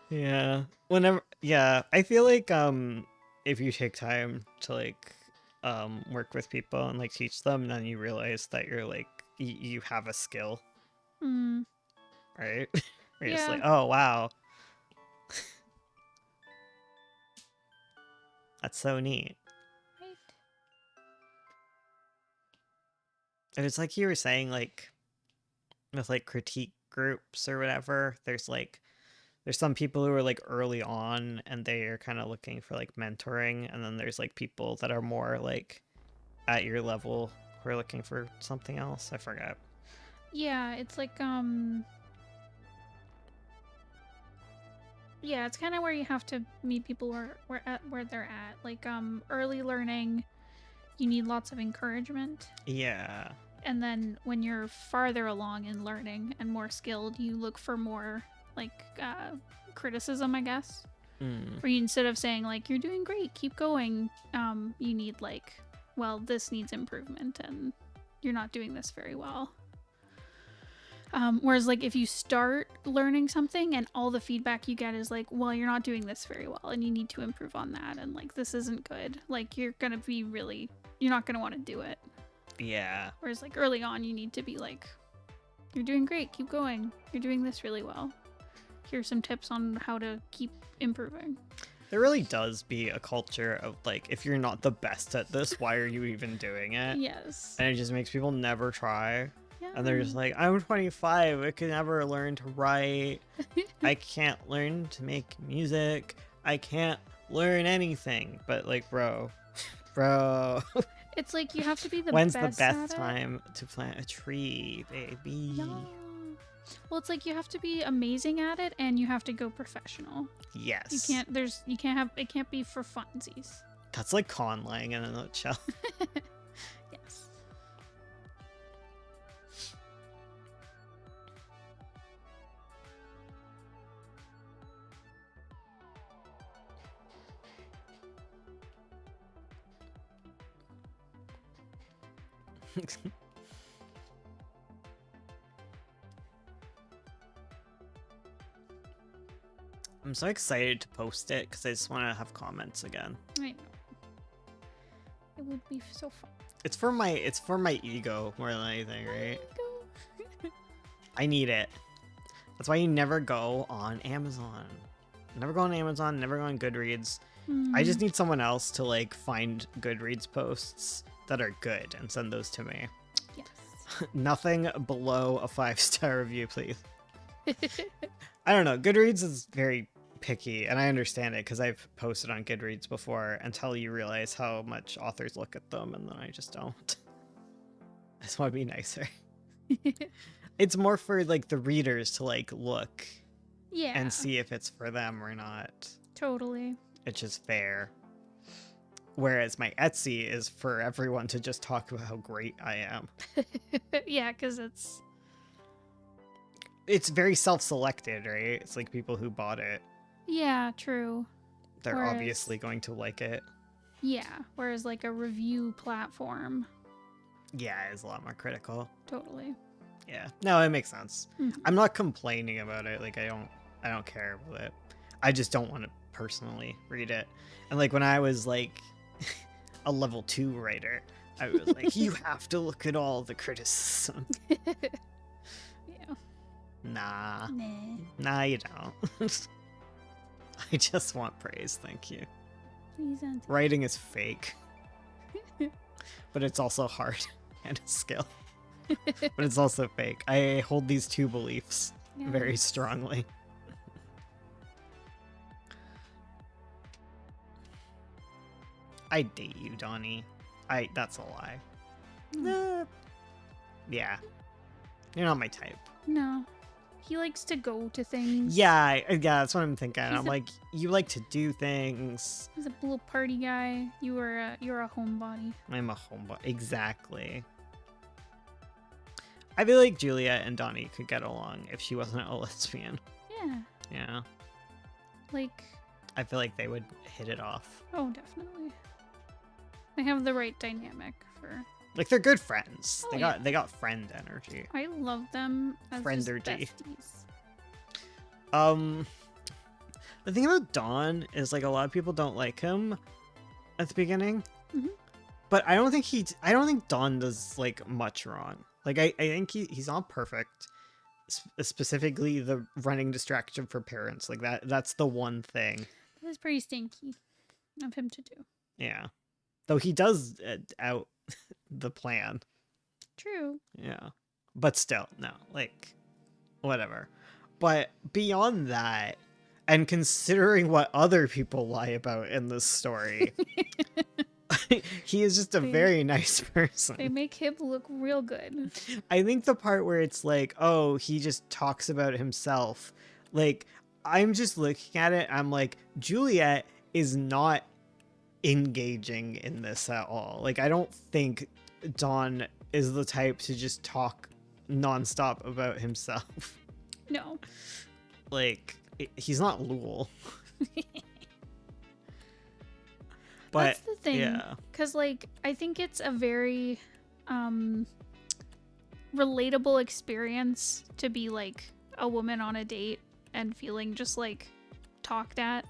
Yeah. I feel like if you take time to like work with people and like teach them, then you realize that you're like you have a skill. Hmm. Right? Where you're just Yeah. like, oh wow. That's so neat. Right. And it's like you were saying, like with like critique groups or whatever, there's some people who are like early on and they are kind of looking for like mentoring, and then there's like people that are more like at your level who are looking for something else. I forgot. Yeah, it's like yeah, it's kind of where you have to meet people where they're at. Like early learning, you need lots of encouragement. Yeah. And then when you're farther along in learning and more skilled, you look for more like criticism, I guess. Where you, instead of saying like you're doing great, keep going, you need like, well, this needs improvement and you're not doing this very well. Whereas like if you start learning something and all the feedback you get is like, well, you're not doing this very well and you need to improve on that, and like this isn't good, like you're not gonna want to do it. Yeah. Whereas like early on you need to be like, you're doing great, keep going, you're doing this really well, here's some tips on how to keep improving. There really does be a culture of like, if you're not the best at this, why are you even doing it? Yes. And it just makes people never try. Yeah. And they're just like, I'm 25, I could never learn to write. I can't learn to make music. I can't learn anything. But like, bro. It's like you have to be the When's best the at best it. time to plant a tree, baby? Yeah. Well, it's like you have to be amazing at it and you have to go professional. Yes. It can't be for funsies. That's like conlang in a nutshell. Yes. I'm so excited to post it because I just want to have comments again. I know. It would be so fun. It's for my ego more than anything, right? Go. I need it. That's why you never go on Amazon. Never go on Amazon, never go on Goodreads. I just need someone else to like find Goodreads posts that are good and send those to me. Yes. Nothing below a 5-star review, please. I don't know. Goodreads is very picky, and I understand it because I've posted on Goodreads before until you realize how much authors look at them, and then I just don't. I just want to be nicer. It's more for like the readers to like look Yeah. and see if it's for them or not. Totally. It's just fair. Whereas my Etsy is for everyone to just talk about how great I am. Yeah, because It's very self-selected, right? It's like people who bought it, yeah, true. they're Whereas- obviously going to like it. Yeah. Whereas like a review platform, Yeah, it's a lot more critical. totally. Yeah. No, it makes sense. Mhm. I'm not complaining about it. Like I don't care about it. I just don't want to personally read it. And like when I was like a level 2 writer, I was like, you have to look at all the criticism. Yeah. Nah. Nah. Nah, you don't. I just want praise, thank you. Please answer. Writing is fake. But it's also hard and a skill. But it's also fake. I hold these two beliefs very Yes. strongly. I date you, Donnie. That's a lie. Yeah. You're not my type. No. He likes to go to things. Yeah, that's what I'm thinking. He's I'm a- like, you like to do things. He's a little party guy. You're a homebody. I'm a homeboy. Exactly. I feel like Julia and Donnie could get along if she wasn't a lesbian. Yeah. Yeah. Like, I feel like they would hit it off. oh, definitely. They have the right dynamic for. Like they're good friends. Oh, They got friend energy. I love them as just Friendergy. besties. The thing about Don is like a lot of people don't like him at the beginning. Mhm. But I don't think Don does like much wrong. Like I think he's not perfect. Specifically the running distraction for parents. Like that's the one thing. That is pretty stinky of him to do. Yeah. Though he does out the plan. True. Yeah. But still, no, like, whatever. But beyond that, and considering what other people lie about in this story, he is just a They- very nice person. They make him look real good. I think the part where it's like, oh, he just talks about himself, like, I'm just looking at it, I'm like, Juliet is not engaging in this at all. Like, I don't think Don is the type to just talk nonstop about himself. No. Like, he's not Lul. But That's the thing. yeah, Because, like, I think it's a very relatable experience to be, like, a woman on a date and feeling just, like, talked at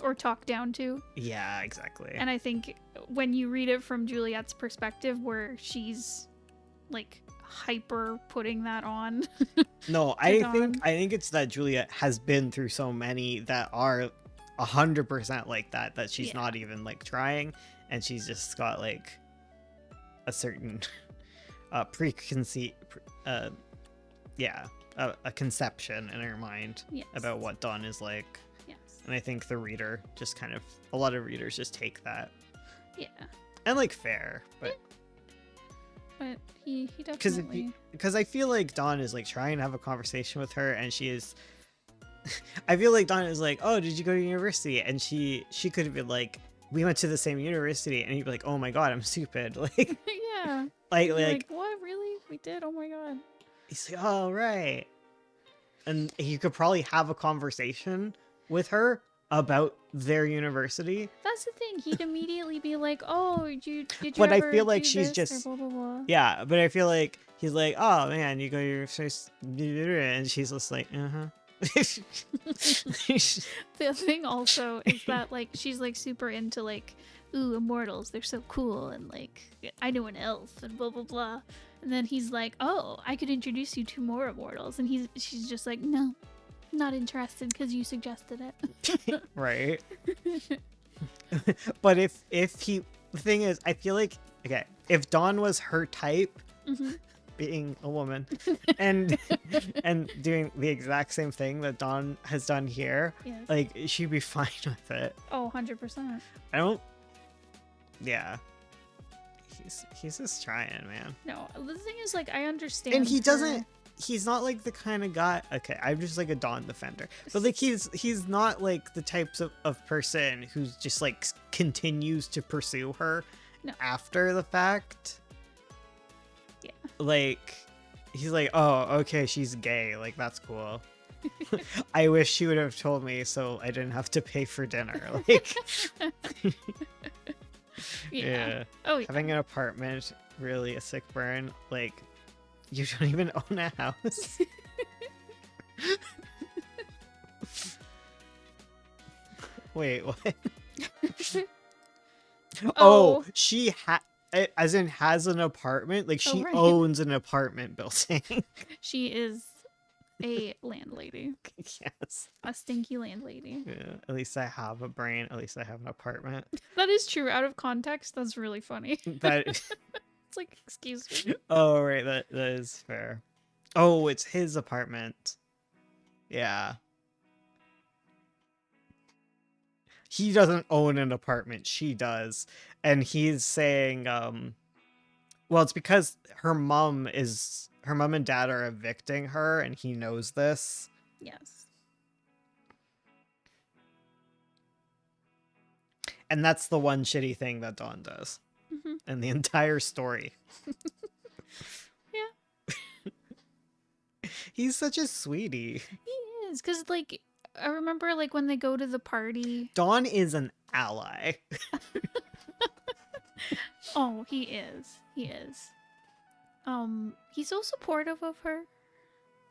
or talked down to. yeah, exactly. And I think when you read it from Juliet's perspective, where she's, like, hyper putting that on. No, Dawn. I think it's that Julia has been through so many that are 100% like that she's Yeah. not even like trying, and she's just got like a certain preconceived a conception in her mind Yes. about what Dawn is like. Yes. And I think the reader just kind of, a lot of readers just take that, Yeah. and like fair, but But he because definitely. because I feel like Dawn is like trying to have a conversation with her, and she is. I feel like Dawn is like, oh, did you go to university? And she could have been like, we went to the same university, and he'd be like, oh my god, I'm stupid. Like, Yeah. like, You're like like, what? Really? We did? Oh my god. he's like, oh right, and you could probably have a conversation with her about their university. That's the thing. He'd immediately be like, "Oh, did you But I ever feel like do she's this?" just- or blah blah blah. Yeah, but I feel like he's like, oh man, you go to your first, and she's just like, The thing also is that like she's like super into like, ooh, immortals, they're so cool, and like I know an elf and blah blah blah. And then he's like, oh, I could introduce you to more immortals, and she's just like, no, not interested because you suggested it. right. But if he, the thing is, I feel like, okay, if Dawn was her type, Mhm. being a woman, and and doing the exact same thing that Dawn has done here, Yes. like she'd be fine with it. Oh, 100%. I don't. Yeah. He's just trying, man. No, the thing is, like, I understand. And he her- doesn't. He's not like the kind of guy. Okay, I'm just like a Dawn defender, but like he's not like the types of person who's just like continues to pursue her No. after the fact. Yeah. Like he's like, oh, okay, she's gay. Like that's cool. I wish she would have told me so I didn't have to pay for dinner. Like, yeah. Oh, yeah. Having an apartment, really a sick burn. Like, you don't even own a house. Wait, what? Oh, she as in has an apartment. Like she right. owns an apartment building. She is a landlady, Yes. a stinky landlady. Yeah. At least I have a brain. At least I have an apartment. That is true. Out of context, that's really funny. That. It's like, excuse me. Oh right, that is fair. Oh, it's his apartment. Yeah. He doesn't own an apartment, she does. And he's saying, well, it's because her mom and dad are evicting her, and he knows this. Yes. And that's the one shitty thing that Dawn does Hmm. in the entire story. Yeah. He's such a sweetie. He is. Because, like, I remember, like, when they go to the party. Dawn is an ally. Oh, he is. He is. He's so supportive of her.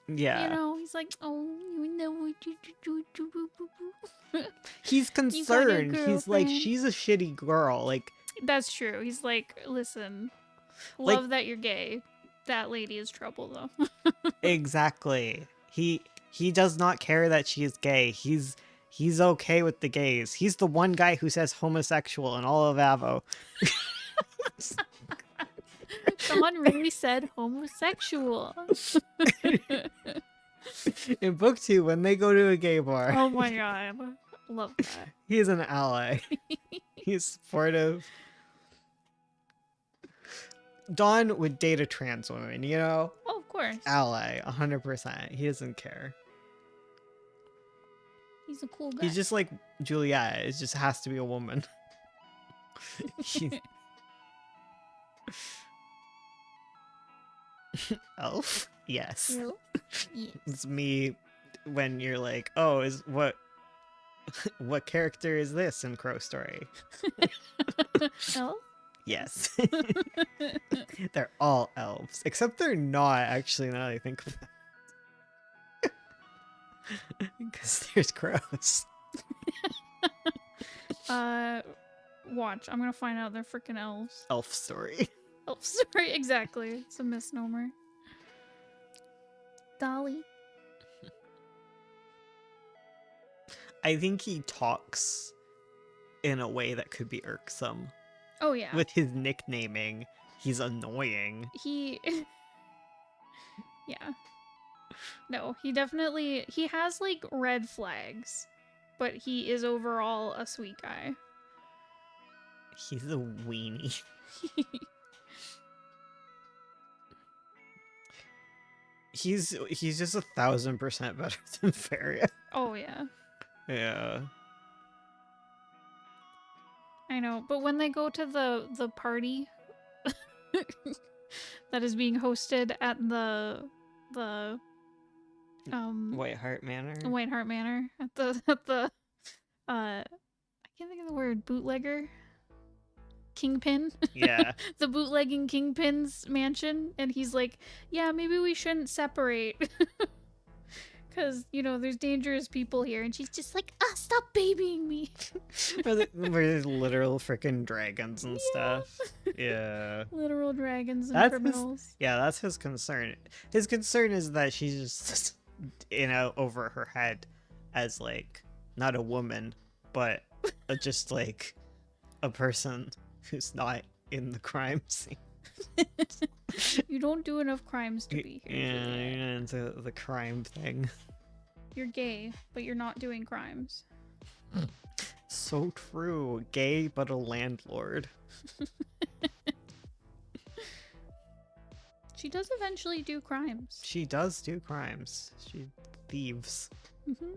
Yeah. You know, he's like, oh, you know what you do. He's concerned. He's like, girlfriend. she's a shitty girl. Like, That's true. He's like, listen, Like- love that you're gay. That lady is trouble, though. exactly. He does not care that she is gay. He's okay with the gays. He's the one guy who says homosexual in all of Avo. Someone really said homosexual. In book 2, when they go to a gay bar, Oh my god. Love that. he's an ally. He's supportive. Dawn would date a trans woman, you know? Oh, of course. Ally, 100%. He doesn't care. He's a cool guy. He's just like Juliet. It just has to be a woman. He's- Elf? Yes. Yep. Yeah. It's me when you're like, oh, is what What character is this in Crow Story? Elf? Yes. They're all elves. Except they're not, actually, now that I think of it. Because there's crows. Watch. I'm gonna find out they're freaking elves. Elf Story. Elf story, exactly. It's a misnomer. Dolly. I think he talks in a way that could be irksome. Oh yeah. With his nicknaming, he's annoying. He Yeah. No, he definitely he has like red flags, but he is overall a sweet guy. He's a weenie. He's just 1,000% better than Faria. Oh yeah. Yeah. I know, but when they go to the party that is being hosted at the White Hart Manor. White Hart Manor at the I can't think of the word, bootlegger, kingpin. Yeah. The bootlegging kingpin's mansion, and he's like, yeah, maybe we shouldn't separate because there's dangerous people here, and she's just like, stop babying me. Where there's literal freaking dragons and Yeah. stuff. Yeah. Literal dragons and That's criminals. Yeah, that's his concern. His concern is that she's just over her head as like not a woman, but just like a person who's not in the crime scene. You don't do enough crimes to be here. Yeah, Juliet. you're not into the crime thing. You're gay, but you're not doing crimes. So true. Gay, but a landlord. She does eventually do crimes. She does do crimes. She thieves. Hmm.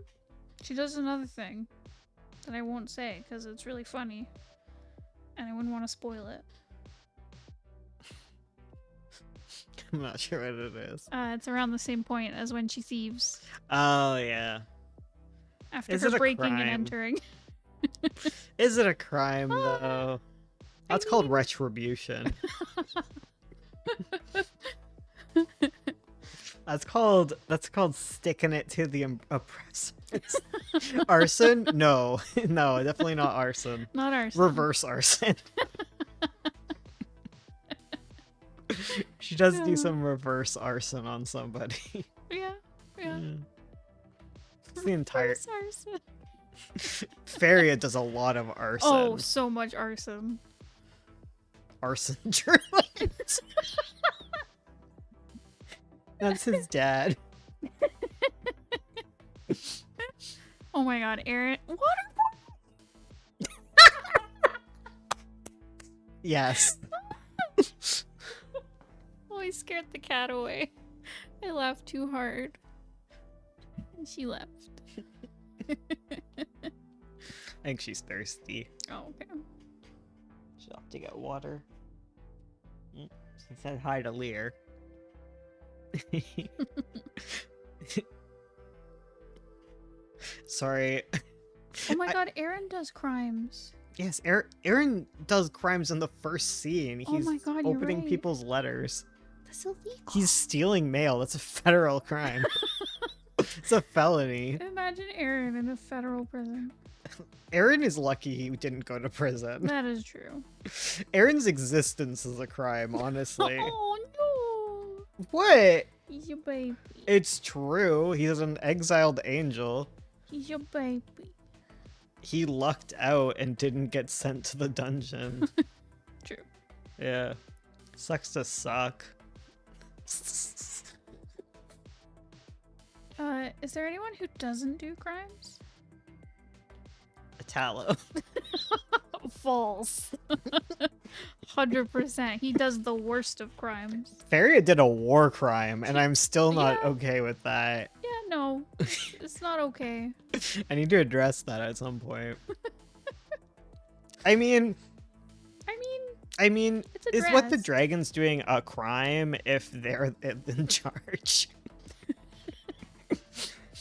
She does another thing that I won't say because it's really funny, and I wouldn't want to spoil it. I'm not sure what it is. It's around the same point as when she thieves Oh, yeah. after Is her it a breaking and crime? entering. Is it a crime, though? That's called mean- retribution. That's called sticking it to the oppressors. Arson? No. No, definitely not arson. Not arson. Reverse arson. She does Yeah. do some reverse arson on somebody. Yeah. Yeah. It's the entire Reverse arson. Faria does a lot of arson. Oh, so much arson. Arson journalist. That's his dad. Oh my god, Aaron. Water. Yes. Oh, I scared the cat away. I laughed too hard. And she left. I think she's thirsty. Oh, okay. She'll have to get water. She said hi to Lear. Sorry. Oh my god, Aaron does crimes. Yes, Aaron does crimes in the first scene. Oh He's my God, you're opening right. people's letters. That's illegal. He's stealing mail. That's a federal crime. It's a felony. Imagine Aaron in a federal prison. Aaron is lucky he didn't go to prison. That is true. Aaron's existence is a crime, honestly. Oh no! What? He's your baby. It's true. He's an exiled angel. He's your baby. He lucked out and didn't get sent to the dungeon. True. Yeah. Sucks to suck. Is there anyone who doesn't do crimes? Italo. False. 100%. He does the worst of crimes. Faria did a war crime, and I'm still not Yeah. okay with that. Yeah, no. It's not okay. I need to address that at some point. I mean, It's is what the addressed. dragon's doing a crime if they're in charge?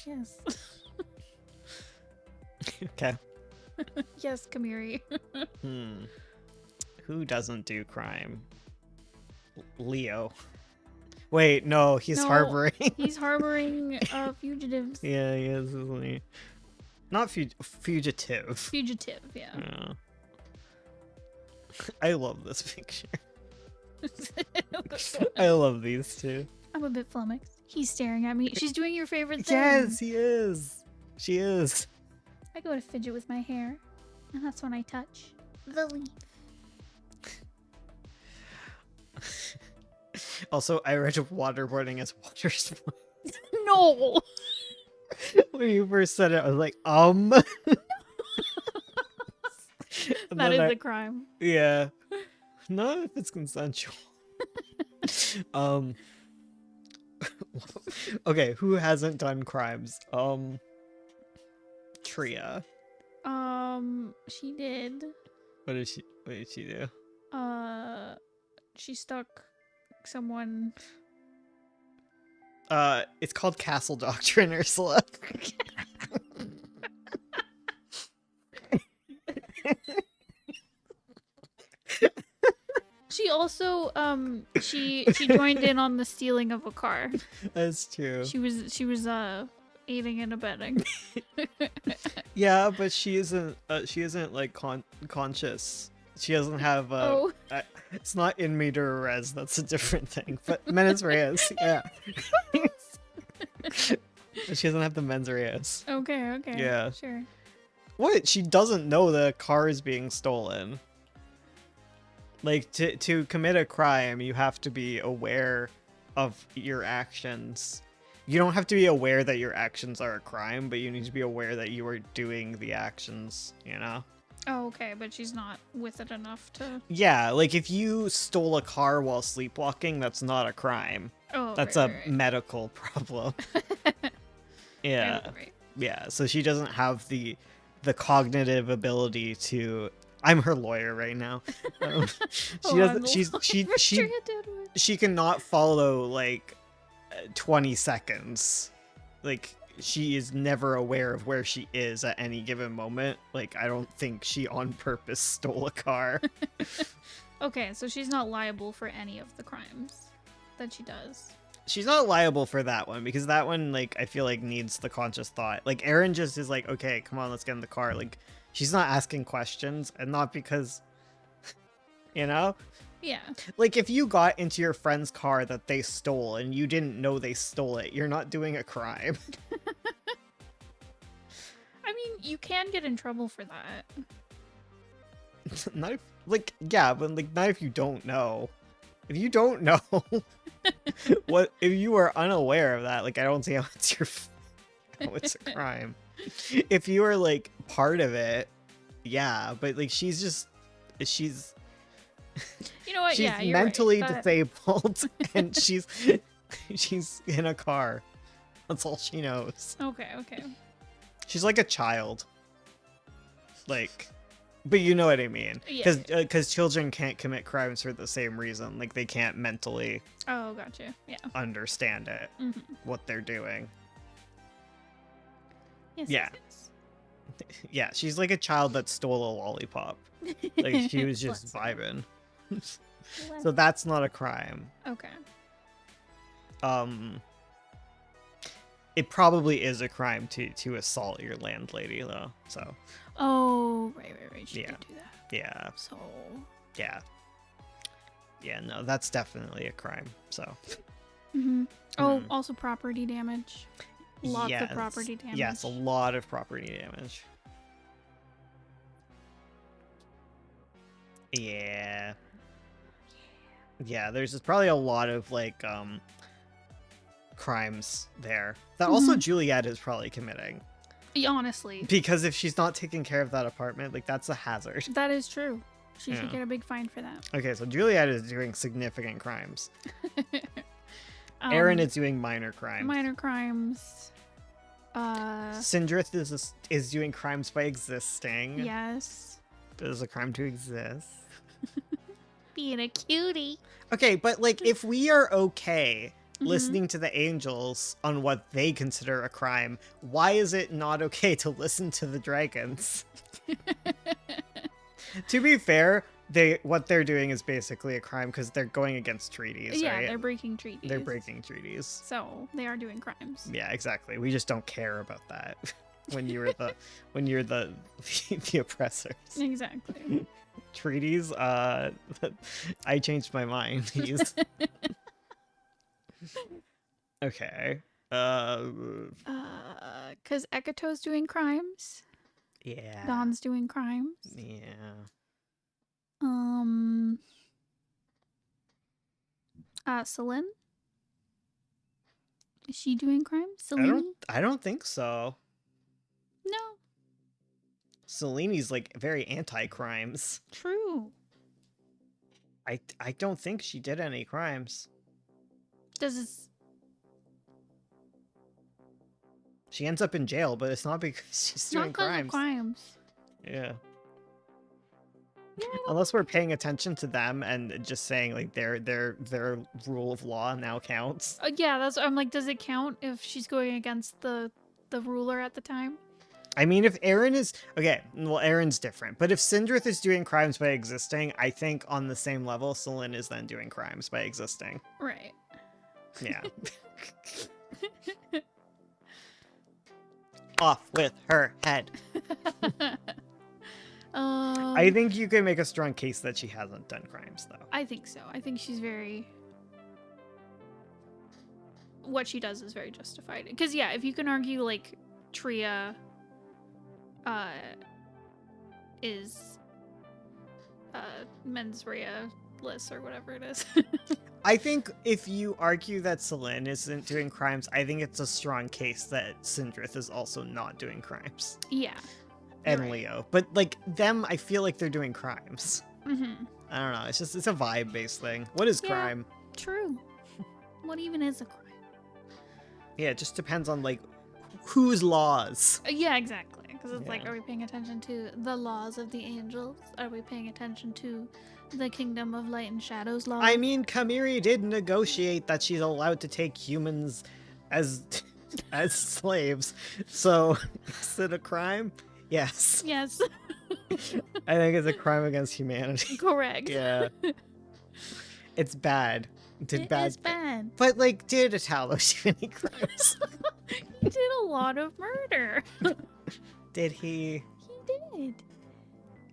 Yes. Okay. Yes, Kamiri. Hmm. Who doesn't do crime? Leo. Wait, no, he's No. harboring. He's harboring fugitives. Yeah, he is, isn't he? Not fugitive. Fugitive, yeah. Yeah. I love this picture. I love these two. I'm a bit flummoxed. He's staring at me. She's doing your favorite thing. Yes, he is. She is. I go to fidget with my hair, and that's when I touch the leaf. Also, I read waterboarding as water sports. No! When you first said it, I was like, And That then is a crime. Yeah. Not if it's consensual. Okay, who hasn't done crimes? Tria. She did. What did she do? She stuck someone. It's called Castle Doctrine, Ursula. She also she joined in on the stealing of a car. That's true. She was aiding and abetting. Yeah, but she isn't like conscious. She doesn't have Oh. it's not in meter res, that's a different thing. But mens res, yeah. She doesn't have the mens res. Okay. Yeah. Sure. What? She doesn't know the car is being stolen. Like, to commit a crime, you have to be aware of your actions. You don't have to be aware that your actions are a crime, but you need to be aware that you are doing the actions, you know? Oh, okay, but she's not with it enough to. Yeah, like if you stole a car while sleepwalking, that's not a crime. Oh, That's right, a right. medical problem. Yeah. Right. Yeah, so she doesn't have the cognitive ability to. I'm her lawyer right now. She doesn't. She cannot follow like 20 seconds. Like she is never aware of where she is at any given moment. Like I don't think she on purpose stole a car. Okay, so she's not liable for any of the crimes that she does. She's not liable for that one because that one, like, I feel like needs the conscious thought. Like Erin just is like, okay, come on, let's get in the car. Like she's not asking questions, and not because, you know? Yeah. Like, if you got into your friend's car that they stole and you didn't know they stole it, you're not doing a crime. I mean, you can get in trouble for that. Not if, like, yeah, but like, not if you don't know. If you don't know, what if you are unaware of that? Like, I don't see how it's how it's a crime. If you are like part of it, yeah, but like she's You know what? she's Yeah, you're mentally right. disabled and she's in a car. That's all she knows. Okay. She's like a child. Like, but you know what I mean? Yeah. Because children can't commit crimes for the same reason. Like they can't mentally Oh, gotcha. Yeah. understand it, Mhm. what they're doing. Yes, Yeah. yes, Yeah, she's like a child that stole a lollipop. yes. Like she was just Bless her. vibing. Bless- So that's not a crime. Okay. It probably is a crime to assault your landlady though. So Oh, right. She Yeah. did do that. yeah, So. yeah, no, that's definitely a crime. So Hmm. Oh, Mhm. also property damage. Lots of yes, property damage. Yes, a lot of property damage. Yeah. Yeah, there's probably a lot of like crimes there that also Juliet is probably committing. Yeah, honestly, Because if she's not taking care of that apartment, like that's a hazard. that is true. She Yeah. should get a big fine for that. Okay, so Juliet is doing significant crimes. Um, Erin is doing minor crimes. minor crimes. Sindrith is doing crimes by existing. Yes. It is a crime to exist. Being a cutie. Okay, but like if we are okay listening to the angels on what they consider a crime, why is it not okay to listen to the dragons? To be fair, what they're doing is basically a crime because they're going against treaties, Yeah, right? they're breaking treaties. They're breaking treaties. So they are doing crimes. Yeah, exactly. We just don't care about that when you're the the oppressors. Exactly. Treaties, I changed my mind. These. Okay. Because Ekato's doing crimes. Yeah. Don's doing crimes. Yeah. Celine? Is she doing crimes? Celine? I don't think so. No. Celine's like very anti-crimes. True. I don't think she did any crimes. Does this... She ends up in jail, but it's not because she's doing Not because of crimes. crimes. Yeah. No, I don't- Unless we're paying attention to them and just saying like their rule of law now counts. yeah, that's... I'm like, does it count if she's going against the ruler at the time? I mean, if Aaron is okay, well, Aaron's different. But if Sindrith is doing crimes by existing, I think on the same level, Celine is then doing crimes by existing. Right. Yeah. Off with her head. I think you can make a strong case that she hasn't done crimes, though. I think so. I think she's very... What she does is very justified. Because, yeah, if you can argue, like, Tria is mens rea bliss or whatever it is. I think if you argue that Celine isn't doing crimes, I think it's a strong case that Sindrith is also not doing crimes. Yeah. And Right. Leo. But, like, them, I feel like they're doing crimes. Mm-hmm. I don't know. It's a vibe-based thing. What is Yeah. crime? True. What even is a crime? Yeah, it just depends on, like, whose laws. Yeah, exactly. Because it's like, Yeah. are we paying attention to the laws of the angels? Are we paying attention to the kingdom of light and shadows laws? I mean, Kamiri did negotiate that she's allowed to take humans as as slaves. So, is it a crime? Yes. Yes. I think it's a crime against humanity. Correct. Yeah. It's bad. Did It bad. is bad. But, like, did Italo do any crimes? He did a lot of murder. Did he? He did.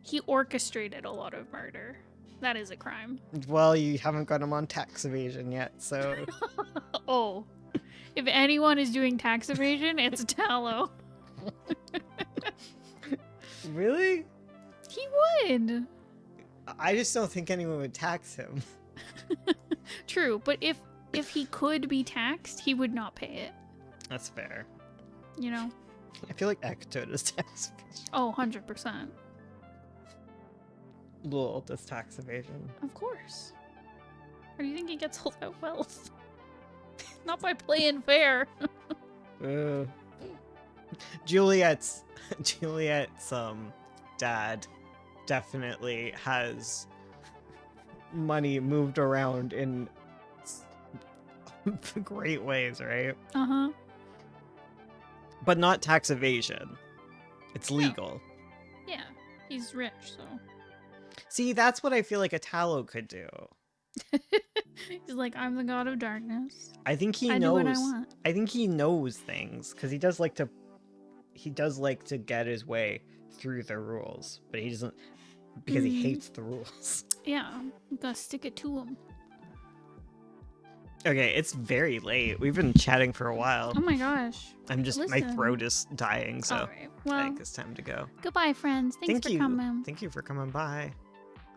He orchestrated a lot of murder. That is a crime. Well, you haven't got him on tax evasion yet, so... Oh. If anyone is doing tax evasion, it's Tallow. Really? He would. I just don't think anyone would tax him. True, but if he could be taxed, he would not pay it. That's fair. You know? I feel like Ekto does tax evasion. Oh, 100%. Lul does tax evasion. Of course. How do you think he gets all that wealth? Not by playing fair. Juliet's dad definitely has money moved around in great ways, right? Uh-huh. But not tax evasion. It's No. legal. Yeah. He's rich, so. See, that's what I feel like a Tallow could do. He's like, I'm the god of darkness. I think he I knows. do what I want. I think he knows things because he does like to. He does like to get his way through the rules, but he doesn't because he hates the rules. Yeah. You gotta stick it to him. Okay, it's very late. We've been chatting for a while. Oh my gosh. I'm just my listen. throat is dying, so Alright. I Well, think it's time to go. goodbye, friends. Thanks Thank for you. coming. Thank you for coming by.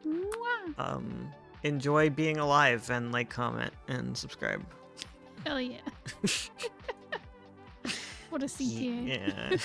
Mwah. Enjoy being alive and like, comment, and subscribe. Hell yeah. What a CTA. Yeah.